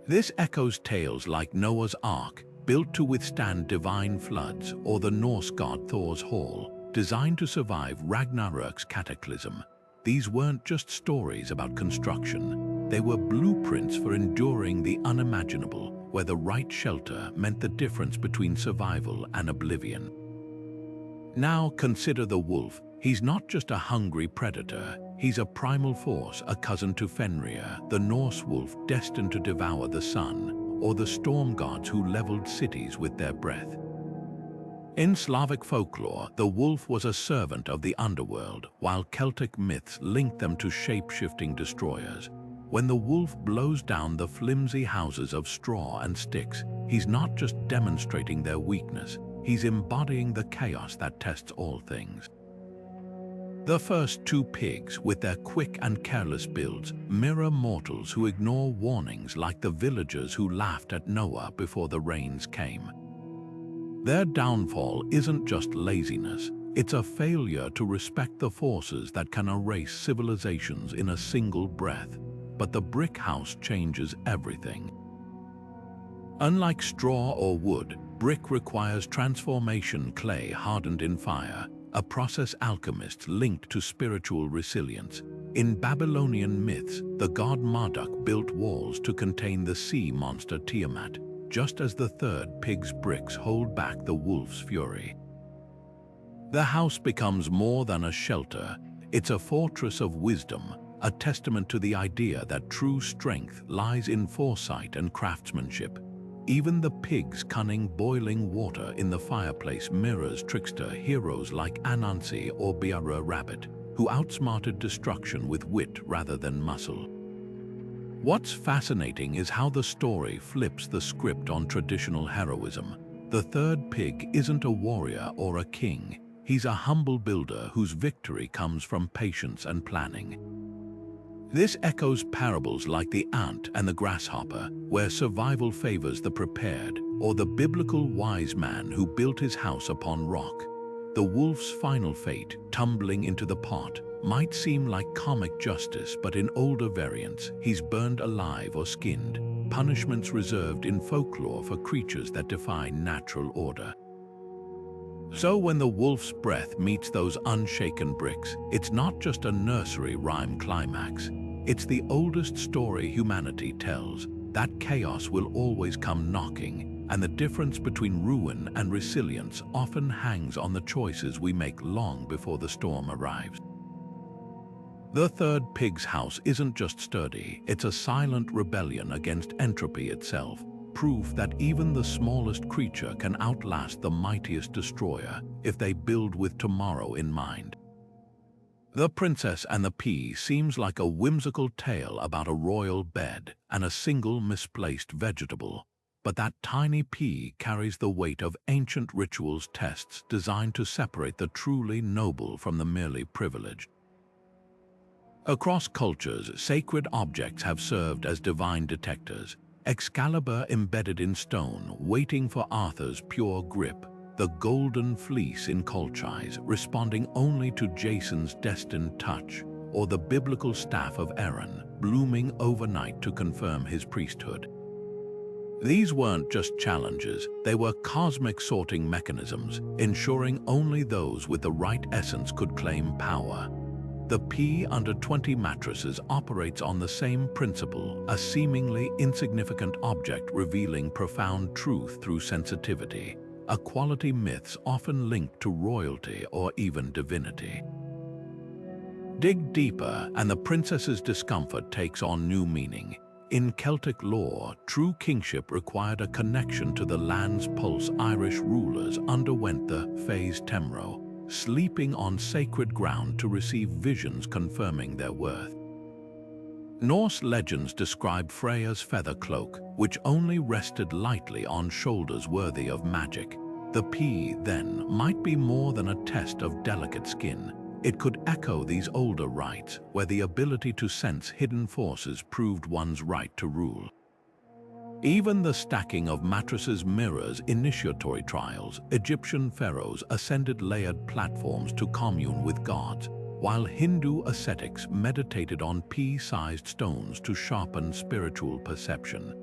This echoes tales like Noah's Ark, built to withstand divine floods, or the Norse god Thor's Hall, designed to survive Ragnarok's cataclysm. These weren't just stories about construction. They were blueprints for enduring the unimaginable, where the right shelter meant the difference between survival and oblivion. Now consider the wolf. He's not just a hungry predator. He's a primal force, a cousin to Fenrir, the Norse wolf destined to devour the sun, or the storm gods who leveled cities with their breath. In Slavic folklore, the wolf was a servant of the underworld, while Celtic myths linked them to shape-shifting destroyers. When the wolf blows down the flimsy houses of straw and sticks, he's not just demonstrating their weakness, he's embodying the chaos that tests all things. The first two pigs, with their quick and careless builds, mirror mortals who ignore warnings, like the villagers who laughed at Noah before the rains came. Their downfall isn't just laziness, it's a failure to respect the forces that can erase civilizations in a single breath. But the brick house changes everything. Unlike straw or wood, brick requires transformation, clay hardened in fire, a process alchemists linked to spiritual resilience. In Babylonian myths, the god Marduk built walls to contain the sea monster Tiamat, just as the third pig's bricks hold back the wolf's fury. The house becomes more than a shelter, it's a fortress of wisdom, a testament to the idea that true strength lies in foresight and craftsmanship. Even the pig's cunning boiling water in the fireplace mirrors trickster heroes like Anansi or Biara Rabbit, who outsmarted destruction with wit rather than muscle. What's fascinating is how the story flips the script on traditional heroism. The third pig isn't a warrior or a king. He's a humble builder whose victory comes from patience and planning. This echoes parables like the ant and the grasshopper, where survival favors the prepared, or the biblical wise man who built his house upon rock. The wolf's final fate, tumbling into the pot, might seem like comic justice, but in older variants, he's burned alive or skinned, punishments reserved in folklore for creatures that defy natural order. So when the wolf's breath meets those unshaken bricks, it's not just a nursery rhyme climax. It's the oldest story humanity tells, that chaos will always come knocking, and the difference between ruin and resilience often hangs on the choices we make long before the storm arrives. The third pig's house isn't just sturdy, it's a silent rebellion against entropy itself, proof that even the smallest creature can outlast the mightiest destroyer if they build with tomorrow in mind. The Princess and the Pea seems like a whimsical tale about a royal bed and a single misplaced vegetable, but that tiny pea carries the weight of ancient rituals tests designed to separate the truly noble from the merely privileged. Across cultures, sacred objects have served as divine detectors, Excalibur embedded in stone, waiting for Arthur's pure grip, the golden fleece in Colchise, responding only to Jason's destined touch, or the biblical staff of Aaron, blooming overnight to confirm his priesthood. These weren't just challenges, they were cosmic sorting mechanisms, ensuring only those with the right essence could claim power. The pea under 20 mattresses operates on the same principle, a seemingly insignificant object revealing profound truth through sensitivity, a quality myths often linked to royalty or even divinity. Dig deeper, and the princess's discomfort takes on new meaning. In Celtic lore, true kingship required a connection to the land's pulse. Irish rulers underwent the phase temro, sleeping on sacred ground to receive visions confirming their worth. Norse legends describe Freya's feather cloak, which only rested lightly on shoulders worthy of magic. The pea, then, might be more than a test of delicate skin. It could echo these older rites, where the ability to sense hidden forces proved one's right to rule. Even the stacking of mattresses mirrors initiatory trials. Egyptian pharaohs ascended layered platforms to commune with gods, while Hindu ascetics meditated on pea-sized stones to sharpen spiritual perception.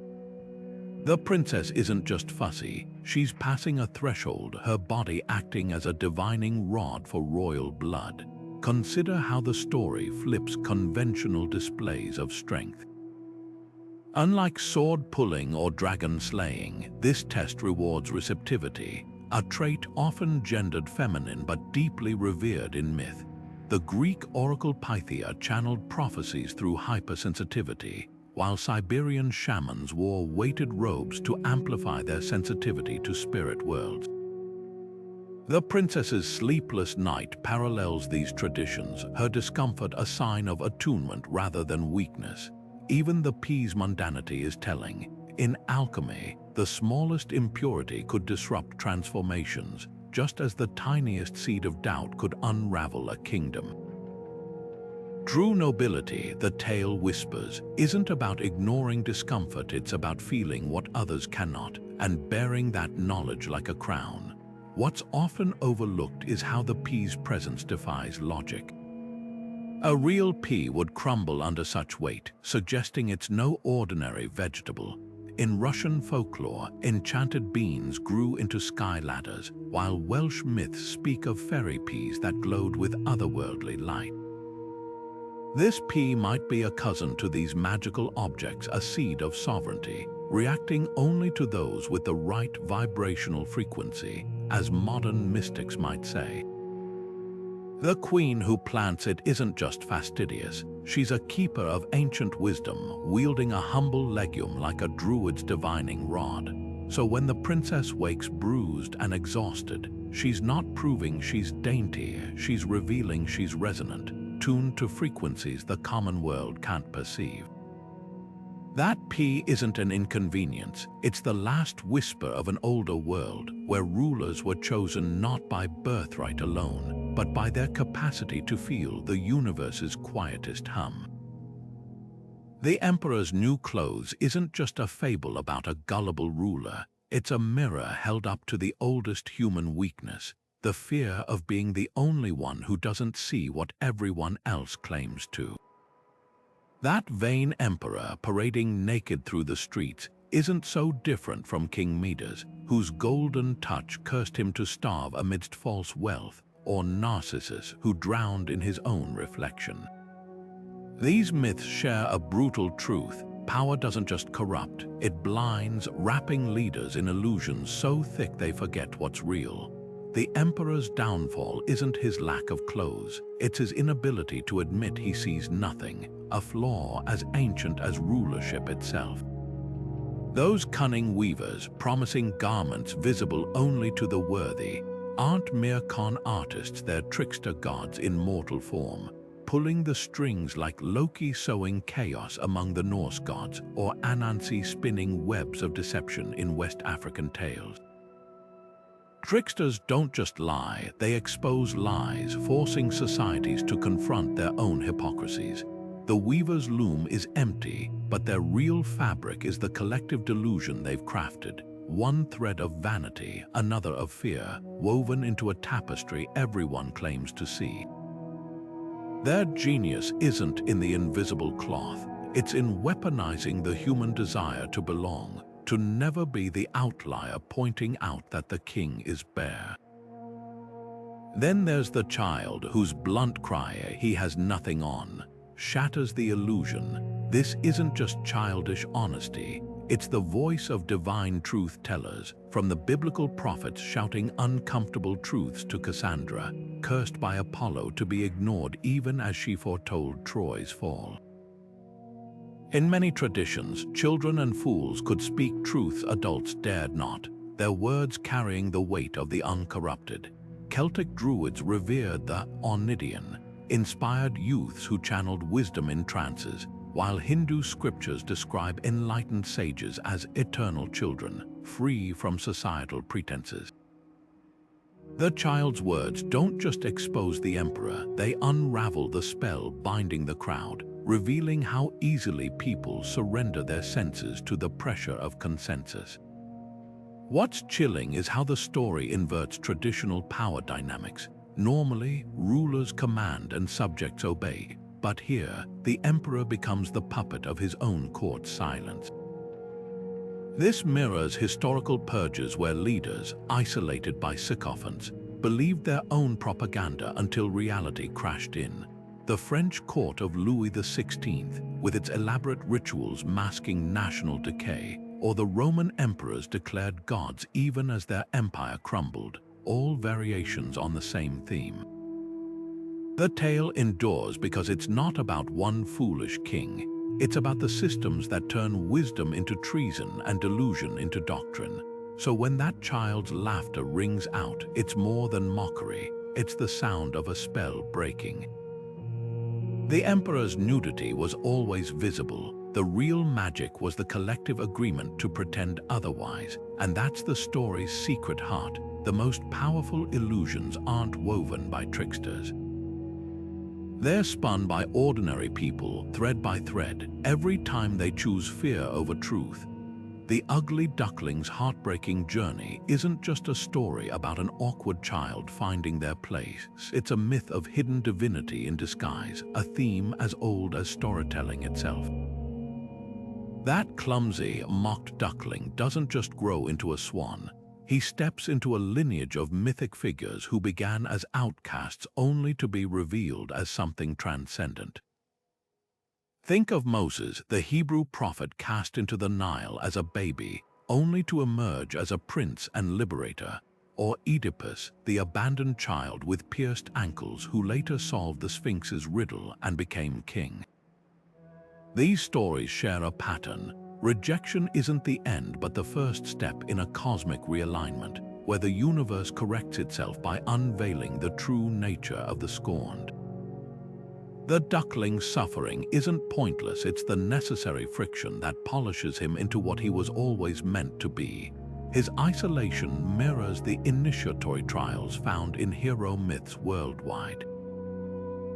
The princess isn't just fussy, she's passing a threshold, her body acting as a divining rod for royal blood. Consider how the story flips conventional displays of strength. Unlike sword-pulling or dragon-slaying, this test rewards receptivity, a trait often gendered feminine but deeply revered in myth. The Greek oracle Pythia channeled prophecies through hypersensitivity, while Siberian shamans wore weighted robes to amplify their sensitivity to spirit worlds. The princess's sleepless night parallels these traditions, her discomfort a sign of attunement rather than weakness. Even the pea's mundanity is telling. In alchemy, the smallest impurity could disrupt transformations, just as the tiniest seed of doubt could unravel a kingdom. True nobility, the tale whispers, isn't about ignoring discomfort, it's about feeling what others cannot, and bearing that knowledge like a crown. What's often overlooked is how the pea's presence defies logic. A real pea would crumble under such weight, suggesting it's no ordinary vegetable. In Russian folklore, enchanted beans grew into sky ladders, while Welsh myths speak of fairy peas that glowed with otherworldly light. This pea might be a cousin to these magical objects, a seed of sovereignty, reacting only to those with the right vibrational frequency, as modern mystics might say. The queen who plants it isn't just fastidious, she's a keeper of ancient wisdom, wielding a humble legume like a druid's divining rod. So when the princess wakes bruised and exhausted, she's not proving she's dainty, she's revealing she's resonant, tuned to frequencies the common world can't perceive. That P isn't an inconvenience, it's the last whisper of an older world where rulers were chosen not by birthright alone, but by their capacity to feel the universe's quietest hum. The Emperor's New Clothes isn't just a fable about a gullible ruler, it's a mirror held up to the oldest human weakness, the fear of being the only one who doesn't see what everyone else claims to. That vain emperor parading naked through the streets isn't so different from King Midas, whose golden touch cursed him to starve amidst false wealth, or Narcissus, who drowned in his own reflection. These myths share a brutal truth. Power doesn't just corrupt, it blinds, wrapping leaders in illusions so thick they forget what's real. The emperor's downfall isn't his lack of clothes, it's his inability to admit he sees nothing, a flaw as ancient as rulership itself. Those cunning weavers, promising garments visible only to the worthy, aren't mere con artists, they're trickster gods in mortal form, pulling the strings like Loki sowing chaos among the Norse gods, or Anansi spinning webs of deception in West African tales. Tricksters don't just lie, they expose lies, forcing societies to confront their own hypocrisies. The weaver's loom is empty, but their real fabric is the collective delusion they've crafted. One thread of vanity, another of fear, woven into a tapestry everyone claims to see. Their genius isn't in the invisible cloth, it's in weaponizing the human desire to belong, to never be the outlier pointing out that the king is bare. Then there's the child whose blunt cry, "He has nothing on," shatters the illusion. This isn't just childish honesty, it's the voice of divine truth tellers, from the biblical prophets shouting uncomfortable truths to Cassandra, cursed by Apollo to be ignored even as she foretold Troy's fall. In many traditions, children and fools could speak truths adults dared not, their words carrying the weight of the uncorrupted. Celtic druids revered the Onidian, inspired youths who channeled wisdom in trances, while Hindu scriptures describe enlightened sages as eternal children, free from societal pretenses. The child's words don't just expose the emperor, they unravel the spell binding the crowd, revealing how easily people surrender their senses to the pressure of consensus. What's chilling is how the story inverts traditional power dynamics. Normally, rulers command and subjects obey, but here, the emperor becomes the puppet of his own court's silence. This mirrors historical purges where leaders, isolated by sycophants, believed their own propaganda until reality crashed in. The French court of Louis XVI, with its elaborate rituals masking national decay, or the Roman emperors declared gods even as their empire crumbled, all variations on the same theme. The tale endures because it's not about one foolish king, it's about the systems that turn wisdom into treason and delusion into doctrine. So when that child's laughter rings out, it's more than mockery, it's the sound of a spell breaking. The emperor's nudity was always visible. The real magic was the collective agreement to pretend otherwise, and that's the story's secret heart. The most powerful illusions aren't woven by tricksters. They're spun by ordinary people, thread by thread, every time they choose fear over truth. The Ugly Duckling's heartbreaking journey isn't just a story about an awkward child finding their place. It's a myth of hidden divinity in disguise, a theme as old as storytelling itself. That clumsy, mocked duckling doesn't just grow into a swan. He steps into a lineage of mythic figures who began as outcasts only to be revealed as something transcendent. Think of Moses, the Hebrew prophet cast into the Nile as a baby, only to emerge as a prince and liberator, or Oedipus, the abandoned child with pierced ankles who later solved the Sphinx's riddle and became king. These stories share a pattern. Rejection isn't the end but the first step in a cosmic realignment, where the universe corrects itself by unveiling the true nature of the scorned. The duckling's suffering isn't pointless, it's the necessary friction that polishes him into what he was always meant to be. His isolation mirrors the initiatory trials found in hero myths worldwide.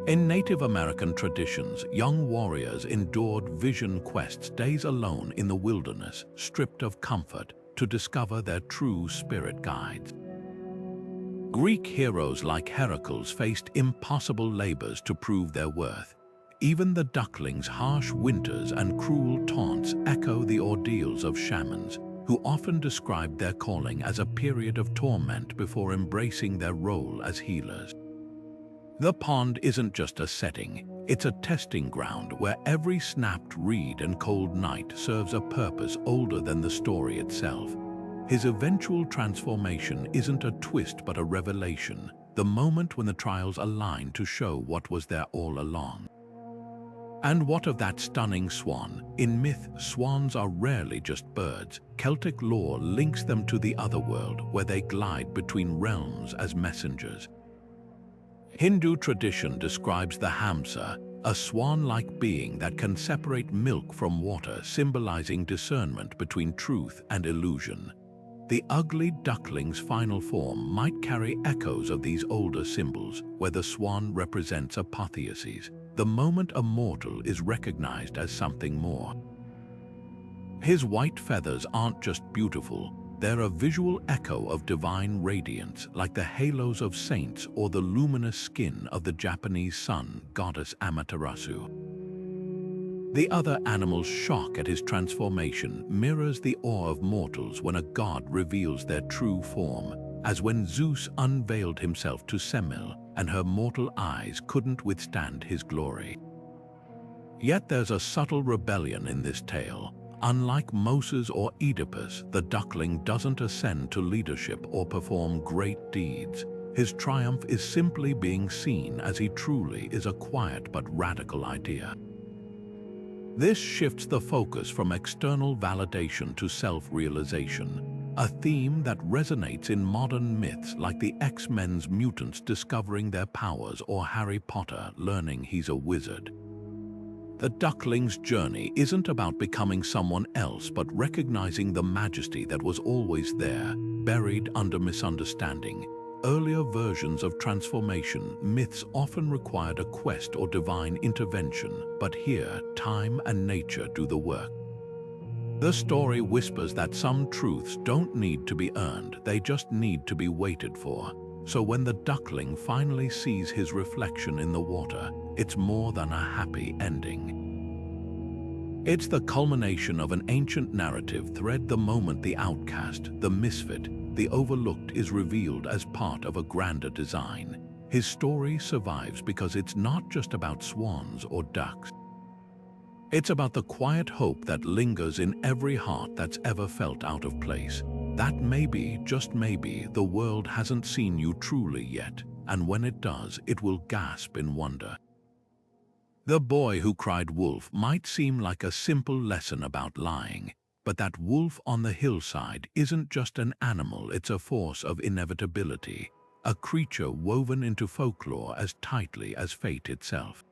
In Native American traditions, young warriors endured vision quests, days alone in the wilderness, stripped of comfort, to discover their true spirit guides. Greek heroes like Heracles faced impossible labors to prove their worth. Even the duckling's harsh winters and cruel taunts echo the ordeals of shamans, who often described their calling as a period of torment before embracing their role as healers. The pond isn't just a setting, it's a testing ground where every snapped reed and cold night serves a purpose older than the story itself. His eventual transformation isn't a twist but a revelation, the moment when the trials align to show what was there all along. And what of that stunning swan? In myth, swans are rarely just birds. Celtic lore links them to the otherworld, where they glide between realms as messengers. Hindu tradition describes the Hamsa, a swan-like being that can separate milk from water, symbolizing discernment between truth and illusion. The ugly duckling's final form might carry echoes of these older symbols, where the swan represents apotheosis, the moment a mortal is recognized as something more. His white feathers aren't just beautiful, they're a visual echo of divine radiance, like the halos of saints or the luminous skin of the Japanese sun goddess Amaterasu. The other animal's shock at his transformation mirrors the awe of mortals when a god reveals their true form, as when Zeus unveiled himself to Semele and her mortal eyes couldn't withstand his glory. Yet there's a subtle rebellion in this tale. Unlike Moses or Oedipus, the duckling doesn't ascend to leadership or perform great deeds. His triumph is simply being seen as he truly is, a quiet but radical idea. This shifts the focus from external validation to self-realization, a theme that resonates in modern myths like the X-Men's mutants discovering their powers or Harry Potter learning he's a wizard. The duckling's journey isn't about becoming someone else but recognizing the majesty that was always there, buried under misunderstanding. Earlier versions of transformation myths often required a quest or divine intervention, but here, time and nature do the work. The story whispers that some truths don't need to be earned, they just need to be waited for. So when the duckling finally sees his reflection in the water, it's more than a happy ending. It's the culmination of an ancient narrative thread, the moment the outcast, the misfit, the overlooked is revealed as part of a grander design. His story survives because it's not just about swans or ducks. It's about the quiet hope that lingers in every heart that's ever felt out of place. That maybe, just maybe, the world hasn't seen you truly yet, and when it does, it will gasp in wonder. The boy who cried wolf might seem like a simple lesson about lying, but that wolf on the hillside isn't just an animal, it's a force of inevitability, a creature woven into folklore as tightly as fate itself.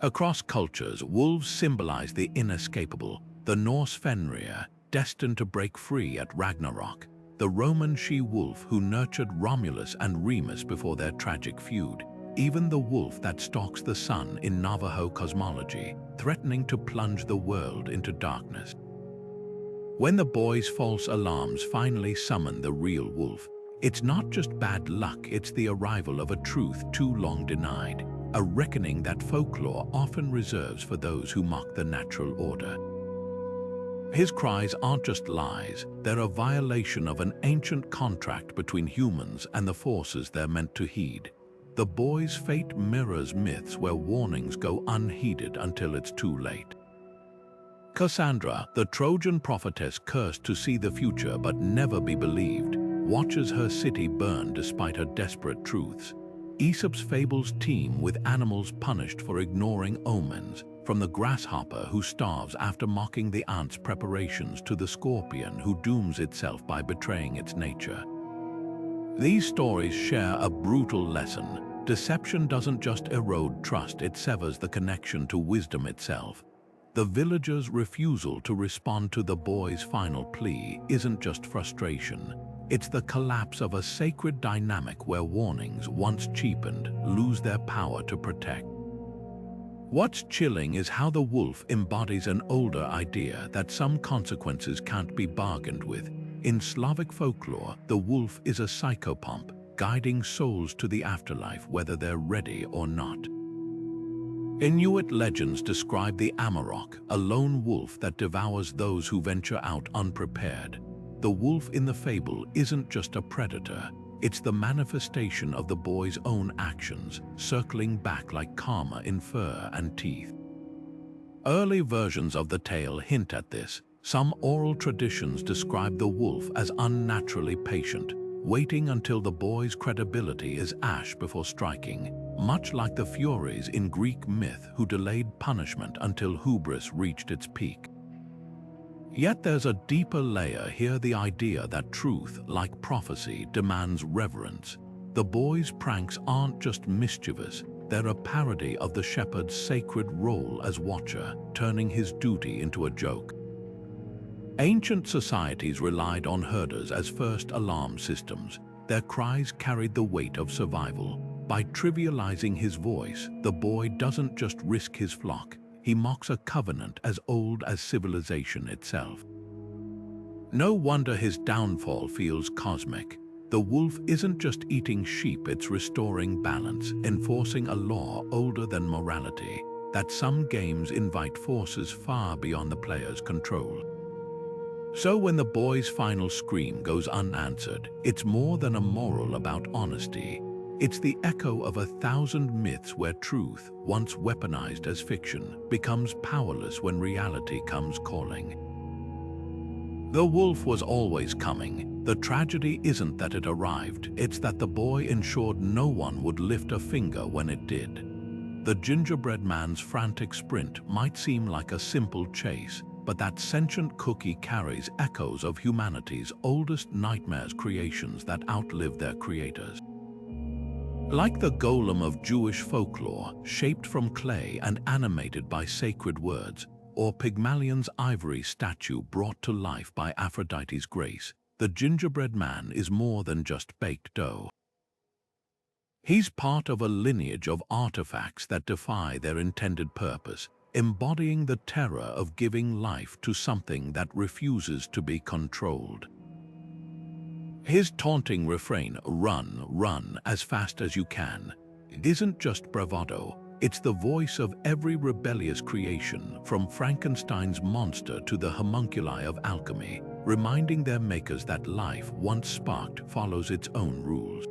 Across cultures, wolves symbolize the inescapable, the Norse Fenrir, destined to break free at Ragnarok, the Roman she-wolf who nurtured Romulus and Remus before their tragic feud, even the wolf that stalks the sun in Navajo cosmology, threatening to plunge the world into darkness. When the boy's false alarms finally summon the real wolf, it's not just bad luck, it's the arrival of a truth too long denied, a reckoning that folklore often reserves for those who mock the natural order. His cries aren't just lies, they're a violation of an ancient contract between humans and the forces they're meant to heed. The boy's fate mirrors myths where warnings go unheeded until it's too late. Cassandra, the Trojan prophetess cursed to see the future but never be believed, watches her city burn despite her desperate truths. Aesop's fables teem with animals punished for ignoring omens, from the grasshopper who starves after mocking the ant's preparations to the scorpion who dooms itself by betraying its nature. These stories share a brutal lesson. Deception doesn't just erode trust, it severs the connection to wisdom itself. The villagers' refusal to respond to the boy's final plea isn't just frustration. It's the collapse of a sacred dynamic where warnings, once cheapened, lose their power to protect. What's chilling is how the wolf embodies an older idea that some consequences can't be bargained with. In Slavic folklore, the wolf is a psychopomp, guiding souls to the afterlife whether they're ready or not. Inuit legends describe the Amarok, a lone wolf that devours those who venture out unprepared. The wolf in the fable isn't just a predator, it's the manifestation of the boy's own actions, circling back like karma in fur and teeth. Early versions of the tale hint at this. Some oral traditions describe the wolf as unnaturally patient, waiting until the boy's credibility is ash before striking, much like the Furies in Greek myth who delayed punishment until hubris reached its peak. Yet there's a deeper layer here, the idea that truth, like prophecy, demands reverence. The boy's pranks aren't just mischievous, they're a parody of the shepherd's sacred role as watcher, turning his duty into a joke. Ancient societies relied on herders as first alarm systems. Their cries carried the weight of survival. By trivializing his voice, the boy doesn't just risk his flock, he mocks a covenant as old as civilization itself. No wonder his downfall feels cosmic. The wolf isn't just eating sheep, it's restoring balance, enforcing a law older than morality, that some games invite forces far beyond the player's control. So when the boy's final scream goes unanswered, it's more than a moral about honesty. It's the echo of 1,000 myths where truth, once weaponized as fiction, becomes powerless when reality comes calling. The wolf was always coming. The tragedy isn't that it arrived, it's that the boy ensured no one would lift a finger when it did. The gingerbread man's frantic sprint might seem like a simple chase, but that sentient cookie carries echoes of humanity's oldest nightmares, creations that outlive their creators. Like the golem of Jewish folklore, shaped from clay and animated by sacred words, or Pygmalion's ivory statue brought to life by Aphrodite's grace, the gingerbread man is more than just baked dough. He's part of a lineage of artifacts that defy their intended purpose, embodying the terror of giving life to something that refuses to be controlled. His taunting refrain, "Run, run as fast as you can," isn't just bravado, it's the voice of every rebellious creation, from Frankenstein's monster to the homunculi of alchemy, reminding their makers that life, once sparked, follows its own rules.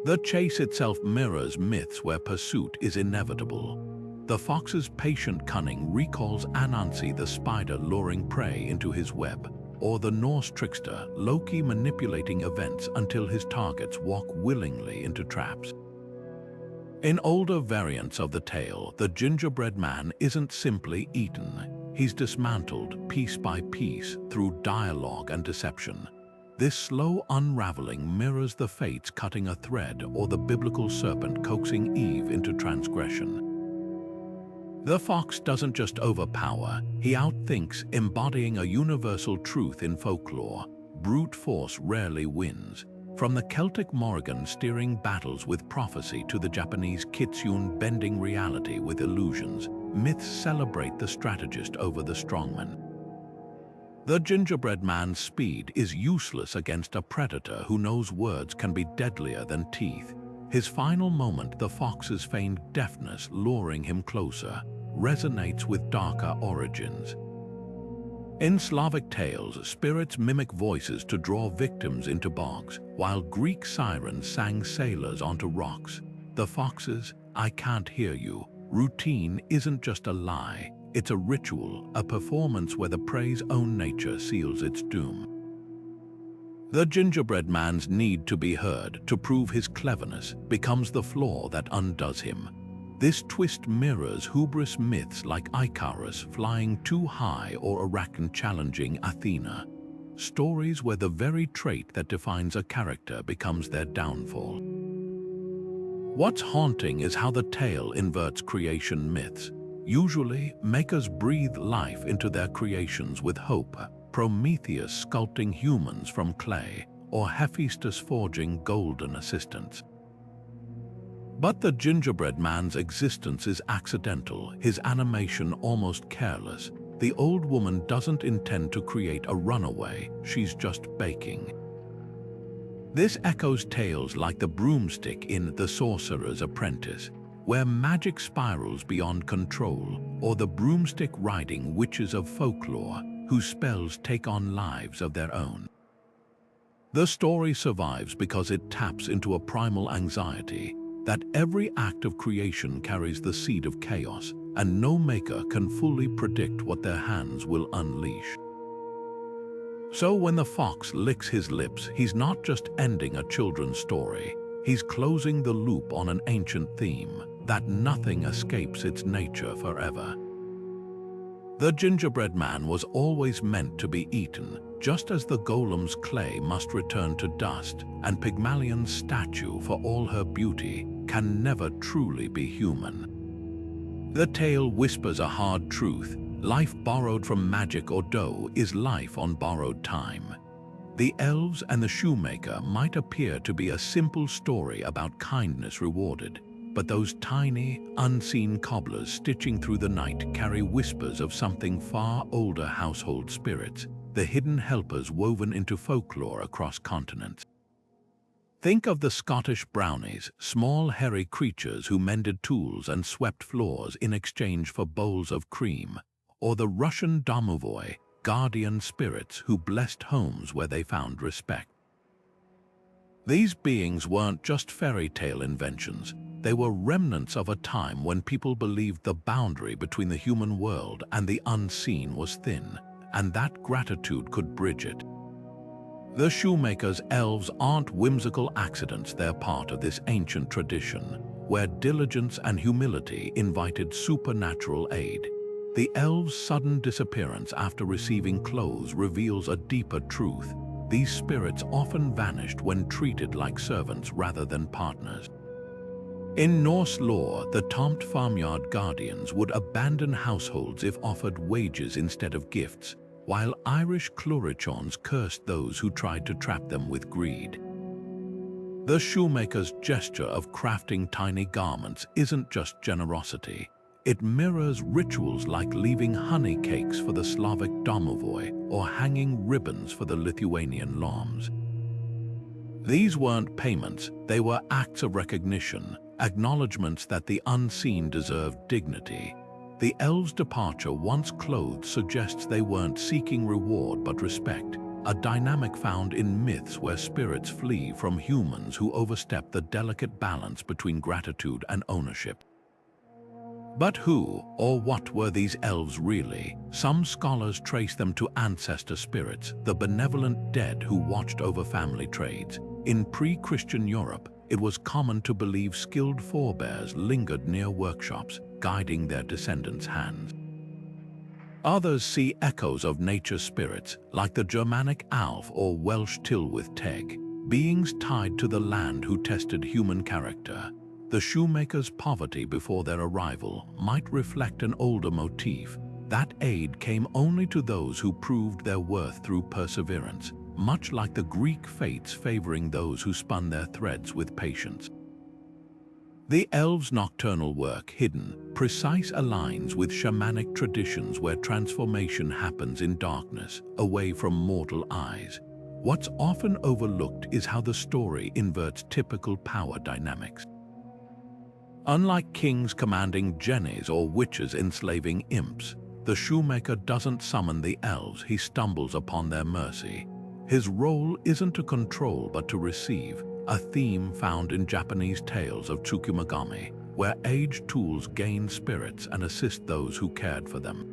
The chase itself mirrors myths where pursuit is inevitable. The fox's patient cunning recalls Anansi the spider luring prey into his web, or the Norse trickster Loki manipulating events until his targets walk willingly into traps. In older variants of the tale, the gingerbread man isn't simply eaten. He's dismantled piece by piece through dialogue and deception. This slow unraveling mirrors the fates cutting a thread or the biblical serpent coaxing Eve into transgression. The fox doesn't just overpower, he outthinks, embodying a universal truth in folklore. Brute force rarely wins. From the Celtic Morrigan steering battles with prophecy to the Japanese kitsune bending reality with illusions, myths celebrate the strategist over the strongman. The gingerbread man's speed is useless against a predator who knows words can be deadlier than teeth. His final moment, the fox's feigned deafness luring him closer, resonates with darker origins. In Slavic tales, spirits mimic voices to draw victims into bogs, while Greek sirens sang sailors onto rocks. The fox's "I can't hear you" routine isn't just a lie, it's a ritual, a performance where the prey's own nature seals its doom. The gingerbread man's need to be heard, to prove his cleverness, becomes the flaw that undoes him. This twist mirrors hubris myths like Icarus flying too high or Arachne challenging Athena, stories where the very trait that defines a character becomes their downfall. What's haunting is how the tale inverts creation myths. Usually, makers breathe life into their creations with hope, Prometheus sculpting humans from clay, or Hephaestus forging golden assistants. But the gingerbread man's existence is accidental, his animation almost careless. The old woman doesn't intend to create a runaway, she's just baking. This echoes tales like the broomstick in The Sorcerer's Apprentice, where magic spirals beyond control, or the broomstick-riding witches of folklore, whose spells take on lives of their own. The story survives because it taps into a primal anxiety that every act of creation carries the seed of chaos, and no maker can fully predict what their hands will unleash. So when the fox licks his lips, he's not just ending a children's story, he's closing the loop on an ancient theme, that nothing escapes its nature forever. The gingerbread man was always meant to be eaten, just as the golem's clay must return to dust, and Pygmalion's statue, for all her beauty, can never truly be human. The tale whispers a hard truth. Life borrowed from magic or dough is life on borrowed time. The Elves and the Shoemaker might appear to be a simple story about kindness rewarded, but those tiny, unseen cobblers stitching through the night carry whispers of something far older: household spirits, the hidden helpers woven into folklore across continents. Think of the Scottish brownies, small hairy creatures who mended tools and swept floors in exchange for bowls of cream, or the Russian domovoi, guardian spirits who blessed homes where they found respect. These beings weren't just fairy tale inventions, they were remnants of a time when people believed the boundary between the human world and the unseen was thin, and that gratitude could bridge it. The Shoemaker's elves aren't whimsical accidents, they're part of this ancient tradition, where diligence and humility invited supernatural aid. The elves' sudden disappearance after receiving clothes reveals a deeper truth. These spirits often vanished when treated like servants rather than partners. In Norse lore, the Tomt farmyard guardians would abandon households if offered wages instead of gifts, while Irish Clurichons cursed those who tried to trap them with greed. The Shoemaker's gesture of crafting tiny garments isn't just generosity. It mirrors rituals like leaving honey cakes for the Slavic domovoi or hanging ribbons for the Lithuanian loms. These weren't payments, they were acts of recognition, acknowledgements that the unseen deserved dignity. The elves' departure, once clothed, suggests they weren't seeking reward but respect, a dynamic found in myths where spirits flee from humans who overstep the delicate balance between gratitude and ownership. But who or what were these elves really? Some scholars trace them to ancestor spirits, the benevolent dead who watched over family trades. In pre-Christian Europe, it was common to believe skilled forebears lingered near workshops, guiding their descendants' hands. Others see echoes of nature spirits, like the Germanic Alf or Welsh Tylwyth Teg, beings tied to the land who tested human character. The Shoemaker's poverty before their arrival might reflect an older motif. That aid came only to those who proved their worth through perseverance, much like the Greek fates favoring those who spun their threads with patience. The elves' nocturnal work, hidden, precise, aligns with shamanic traditions where transformation happens in darkness, away from mortal eyes. What's often overlooked is how the story inverts typical power dynamics. Unlike kings commanding jennies or witches enslaving imps, the Shoemaker doesn't summon the elves, he stumbles upon their mercy. His role isn't to control but to receive, a theme found in Japanese tales of Tsukumogami, where aged tools gain spirits and assist those who cared for them.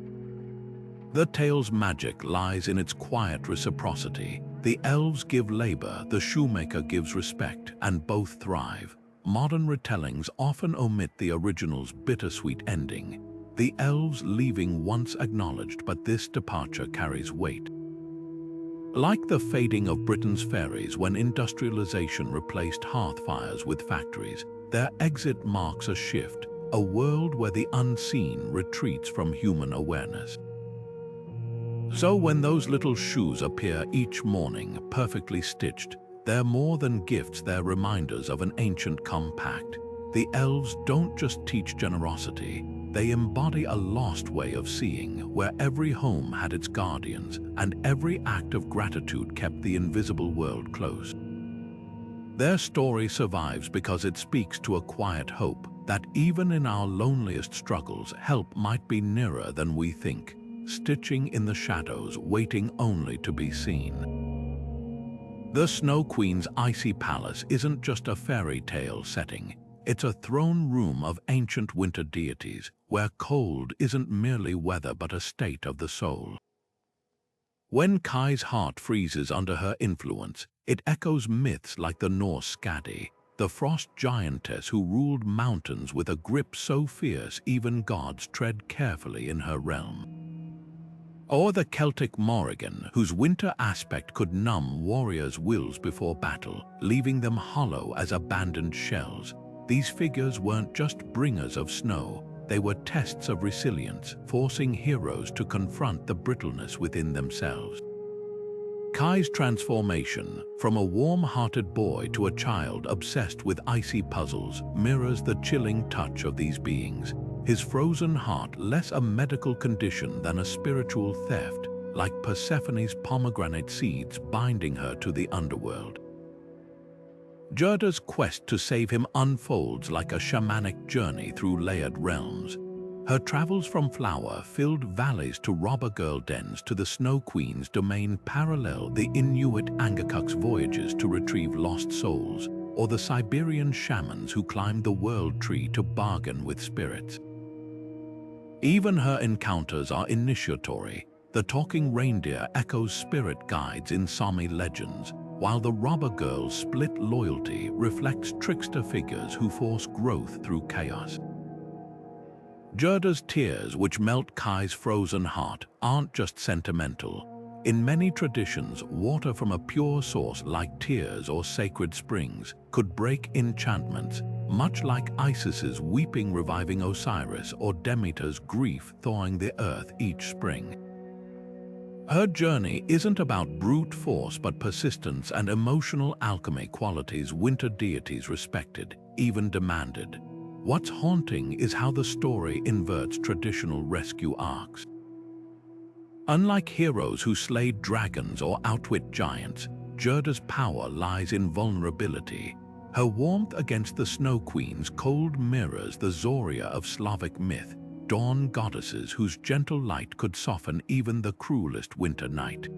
The tale's magic lies in its quiet reciprocity. The elves give labor, the Shoemaker gives respect, and both thrive. modern retellings often omit the original's bittersweet ending, the elves leaving once acknowledged, but this departure carries weight. Like the fading of Britain's fairies when industrialization replaced hearth fires with factories, their exit marks a shift, a world where the unseen retreats from human awareness. So when those little shoes appear each morning, perfectly stitched, they're more than gifts, they're reminders of an ancient compact. The elves don't just teach generosity, they embody a lost way of seeing, where every home had its guardians, and every act of gratitude kept the invisible world close. Their story survives because it speaks to a quiet hope that even in our loneliest struggles, help might be nearer than we think, stitching in the shadows, waiting only to be seen. The Snow Queen's icy palace isn't just a fairy tale setting. It's a throne room of ancient winter deities, where cold isn't merely weather but a state of the soul. When Kai's heart freezes under her influence, it echoes myths like the Norse Skadi, the frost giantess who ruled mountains with a grip so fierce even gods tread carefully in her realm. Or the Celtic Morrigan, whose winter aspect could numb warriors' wills before battle, leaving them hollow as abandoned shells. These figures weren't just bringers of snow, they were tests of resilience, forcing heroes to confront the brittleness within themselves. Kai's transformation, from a warm-hearted boy to a child obsessed with icy puzzles, mirrors the chilling touch of these beings. His frozen heart less a medical condition than a spiritual theft, like Persephone's pomegranate seeds binding her to the underworld. Gerda's quest to save him unfolds like a shamanic journey through layered realms. Her travels from flower-filled valleys to robber girl dens to the Snow Queen's domain parallel the Inuit Angakok's voyages to retrieve lost souls, or the Siberian shamans who climbed the world tree to bargain with spirits. Even her encounters are initiatory. The talking reindeer echoes spirit guides in Sami legends, while the robber girl's split loyalty reflects trickster figures who force growth through chaos. Gerda's tears, which melt Kai's frozen heart, aren't just sentimental. In many traditions, water from a pure source like tears or sacred springs could break enchantments, much like Isis's weeping reviving Osiris or Demeter's grief thawing the earth each spring. Her journey isn't about brute force but persistence and emotional alchemy, qualities winter deities respected, even demanded. What's haunting is how the story inverts traditional rescue arcs. Unlike heroes who slayed dragons or outwit giants, Gerda's power lies in vulnerability. Her warmth against the Snow Queen's cold mirrors the Zoria of Slavic myth, dawn goddesses whose gentle light could soften even the cruelest winter night.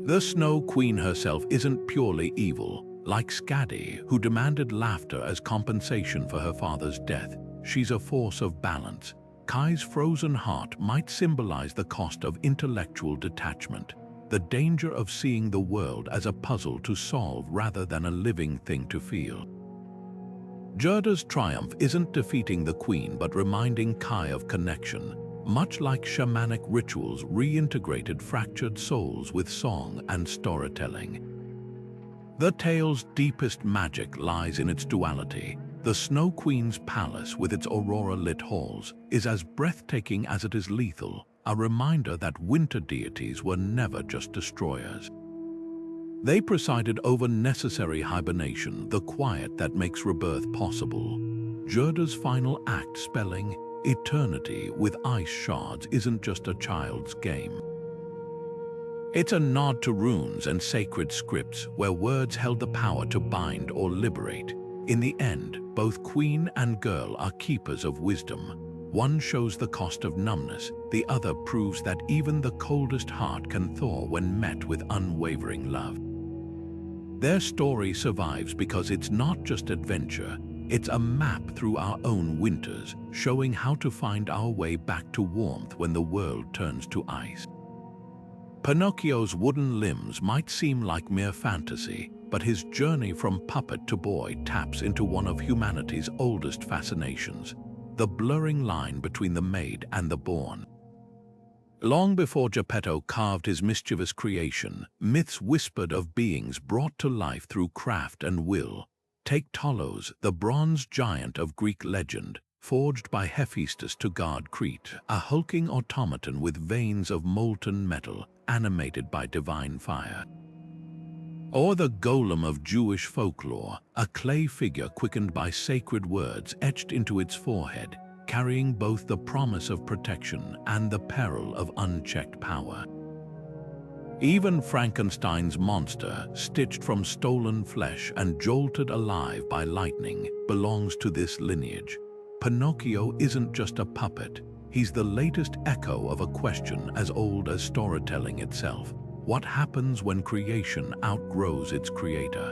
The Snow Queen herself isn't purely evil. Like Skadi, who demanded laughter as compensation for her father's death, she's a force of balance. Kai's frozen heart might symbolize the cost of intellectual detachment, the danger of seeing the world as a puzzle to solve rather than a living thing to feel. Gerda's triumph isn't defeating the queen but reminding Kai of connection, much like shamanic rituals reintegrated fractured souls with song and storytelling. The tale's deepest magic lies in its duality. The Snow Queen's palace, with its aurora-lit halls, is as breathtaking as it is lethal, a reminder that winter deities were never just destroyers. They presided over necessary hibernation, the quiet that makes rebirth possible. Gerda's final act, spelling eternity with ice shards, isn't just a child's game. It's a nod to runes and sacred scripts where words held the power to bind or liberate. In the end, both queen and girl are keepers of wisdom. One shows the cost of numbness, the other proves that even the coldest heart can thaw when met with unwavering love. Their story survives because it's not just adventure, it's a map through our own winters, showing how to find our way back to warmth when the world turns to ice. Pinocchio's wooden limbs might seem like mere fantasy, but his journey from puppet to boy taps into one of humanity's oldest fascinations, the blurring line between the made and the born. Long before Geppetto carved his mischievous creation, myths whispered of beings brought to life through craft and will. Take Tolos, the bronze giant of Greek legend, forged by Hephaestus to guard Crete, a hulking automaton with veins of molten metal, animated by divine fire. Or the golem of Jewish folklore, a clay figure quickened by sacred words etched into its forehead, carrying both the promise of protection and the peril of unchecked power. Even Frankenstein's monster, stitched from stolen flesh and jolted alive by lightning, belongs to this lineage. Pinocchio isn't just a puppet, he's the latest echo of a question as old as storytelling itself. What happens when creation outgrows its creator?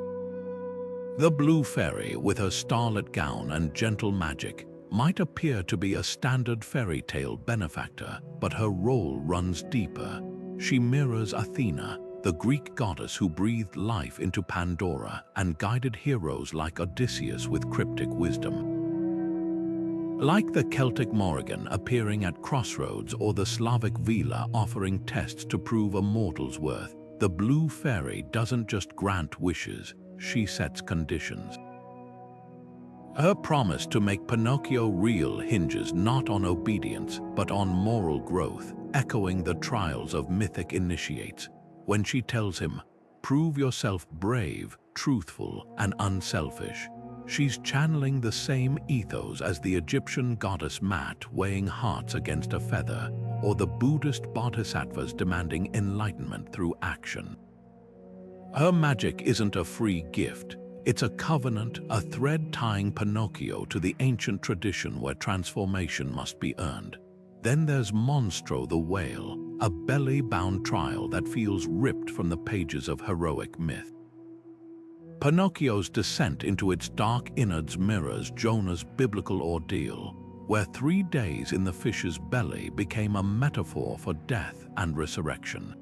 The Blue Fairy, with her starlit gown and gentle magic, might appear to be a standard fairy tale benefactor, but her role runs deeper. She mirrors Athena, the Greek goddess who breathed life into Pandora and guided heroes like Odysseus with cryptic wisdom. Like the Celtic Morrigan appearing at crossroads or the Slavic Vila offering tests to prove a mortal's worth, the Blue Fairy doesn't just grant wishes, she sets conditions. Her promise to make Pinocchio real hinges not on obedience, but on moral growth, echoing the trials of mythic initiates. When she tells him, "Prove yourself brave, truthful, and unselfish," she's channeling the same ethos as the Egyptian goddess Mat weighing hearts against a feather, or the Buddhist bodhisattvas demanding enlightenment through action. Her magic isn't a free gift. It's a covenant, a thread tying Pinocchio to the ancient tradition where transformation must be earned. Then there's Monstro the Whale, a belly-bound trial that feels ripped from the pages of heroic myth. Pinocchio's descent into its dark innards mirrors Jonah's biblical ordeal, where 3 days in the fish's belly became a metaphor for death and resurrection.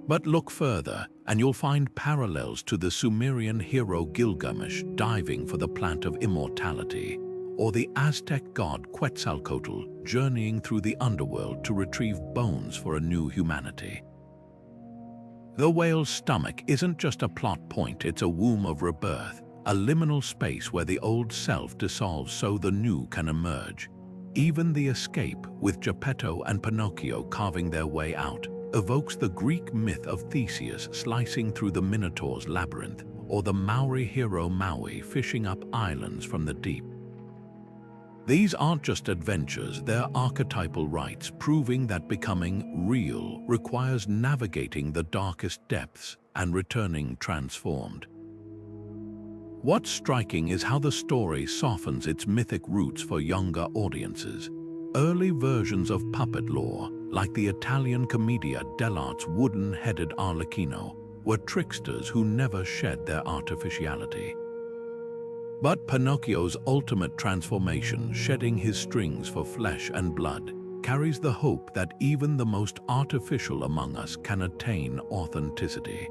But look further, and you'll find parallels to the Sumerian hero Gilgamesh diving for the plant of immortality, or the Aztec god Quetzalcoatl journeying through the underworld to retrieve bones for a new humanity. The whale's stomach isn't just a plot point, it's a womb of rebirth, a liminal space where the old self dissolves so the new can emerge. Even the escape, with Geppetto and Pinocchio carving their way out, evokes the Greek myth of Theseus slicing through the Minotaur's labyrinth, or the Maori hero Maui fishing up islands from the deep. These aren't just adventures, they're archetypal rites, proving that becoming real requires navigating the darkest depths and returning transformed. What's striking is how the story softens its mythic roots for younger audiences. Early versions of puppet lore, like the Italian commedia dell'arte's wooden-headed Arlecchino, were tricksters who never shed their artificiality. But Pinocchio's ultimate transformation, shedding his strings for flesh and blood, carries the hope that even the most artificial among us can attain authenticity.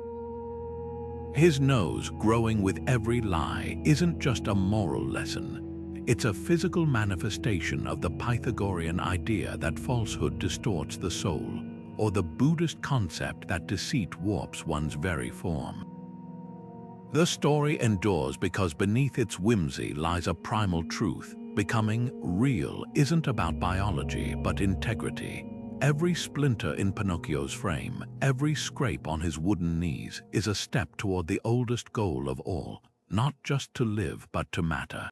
His nose growing with every lie isn't just a moral lesson. It's a physical manifestation of the Pythagorean idea that falsehood distorts the soul, or the Buddhist concept that deceit warps one's very form. The story endures because beneath its whimsy lies a primal truth. Becoming real isn't about biology, but integrity. Every splinter in Pinocchio's frame, every scrape on his wooden knees, is a step toward the oldest goal of all, not just to live, but to matter.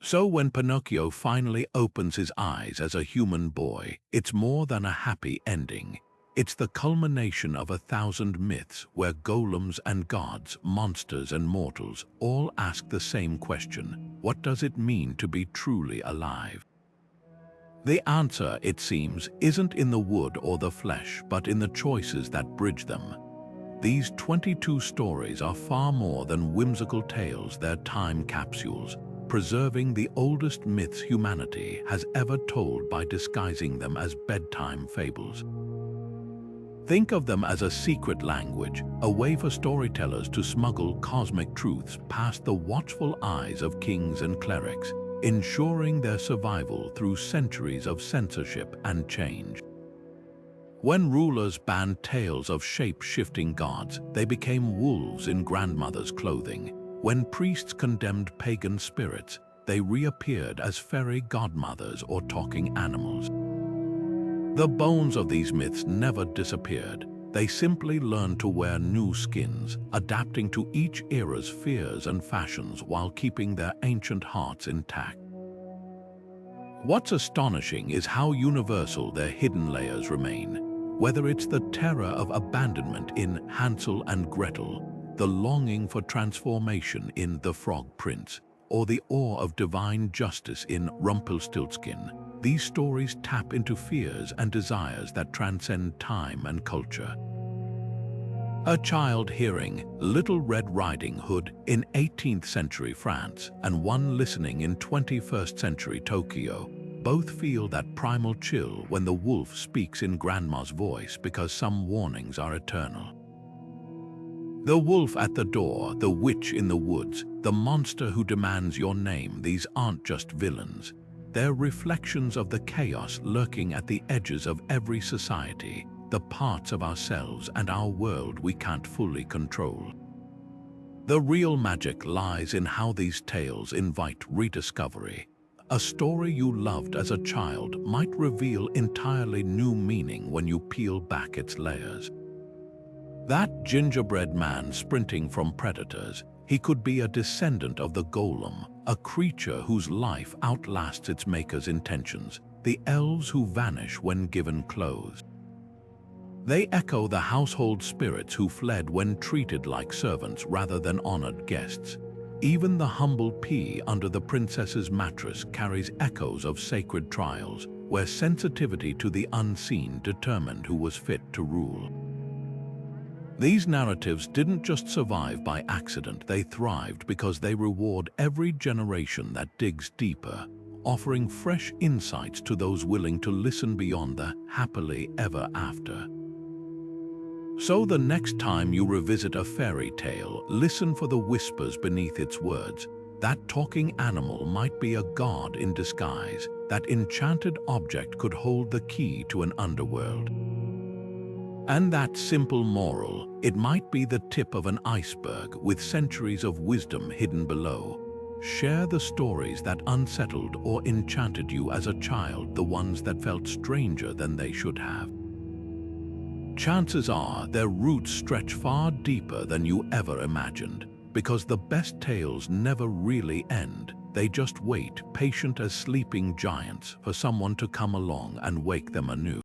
So when Pinocchio finally opens his eyes as a human boy, it's more than a happy ending. It's the culmination of 1,000 myths where golems and gods, monsters and mortals all ask the same question: what does it mean to be truly alive? The answer, it seems, isn't in the wood or the flesh, but in the choices that bridge them. These 22 stories are far more than whimsical tales, they're time capsules, preserving the oldest myths humanity has ever told by disguising them as bedtime fables. Think of them as a secret language, a way for storytellers to smuggle cosmic truths past the watchful eyes of kings and clerics, ensuring their survival through centuries of censorship and change. When rulers banned tales of shape-shifting gods, they became wolves in grandmother's clothing. When priests condemned pagan spirits, they reappeared as fairy godmothers or talking animals. The bones of these myths never disappeared. They simply learned to wear new skins, adapting to each era's fears and fashions while keeping their ancient hearts intact. What's astonishing is how universal their hidden layers remain. Whether it's the terror of abandonment in Hansel and Gretel, the longing for transformation in The Frog Prince, or the awe of divine justice in Rumpelstiltskin, these stories tap into fears and desires that transcend time and culture. A child hearing Little Red Riding Hood in 18th century France and one listening in 21st century Tokyo both feel that primal chill when the wolf speaks in grandma's voice because some warnings are eternal. The wolf at the door, the witch in the woods, the monster who demands your name, these aren't just villains. They're reflections of the chaos lurking at the edges of every society, the parts of ourselves and our world we can't fully control. The real magic lies in how these tales invite rediscovery. A story you loved as a child might reveal entirely new meaning when you peel back its layers. That gingerbread man sprinting from predators, he could be a descendant of the golem, a creature whose life outlasts its maker's intentions, the elves who vanish when given clothes. They echo the household spirits who fled when treated like servants rather than honored guests. Even the humble pea under the princess's mattress carries echoes of sacred trials, where sensitivity to the unseen determined who was fit to rule. These narratives didn't just survive by accident, they thrived because they reward every generation that digs deeper, offering fresh insights to those willing to listen beyond the happily ever after. So the next time you revisit a fairy tale, listen for the whispers beneath its words. That talking animal might be a god in disguise. That enchanted object could hold the key to an underworld. And that simple moral, it might be the tip of an iceberg with centuries of wisdom hidden below. Share the stories that unsettled or enchanted you as a child, the ones that felt stranger than they should have. Chances are their roots stretch far deeper than you ever imagined, because the best tales never really end. They just wait, patient as sleeping giants, for someone to come along and wake them anew.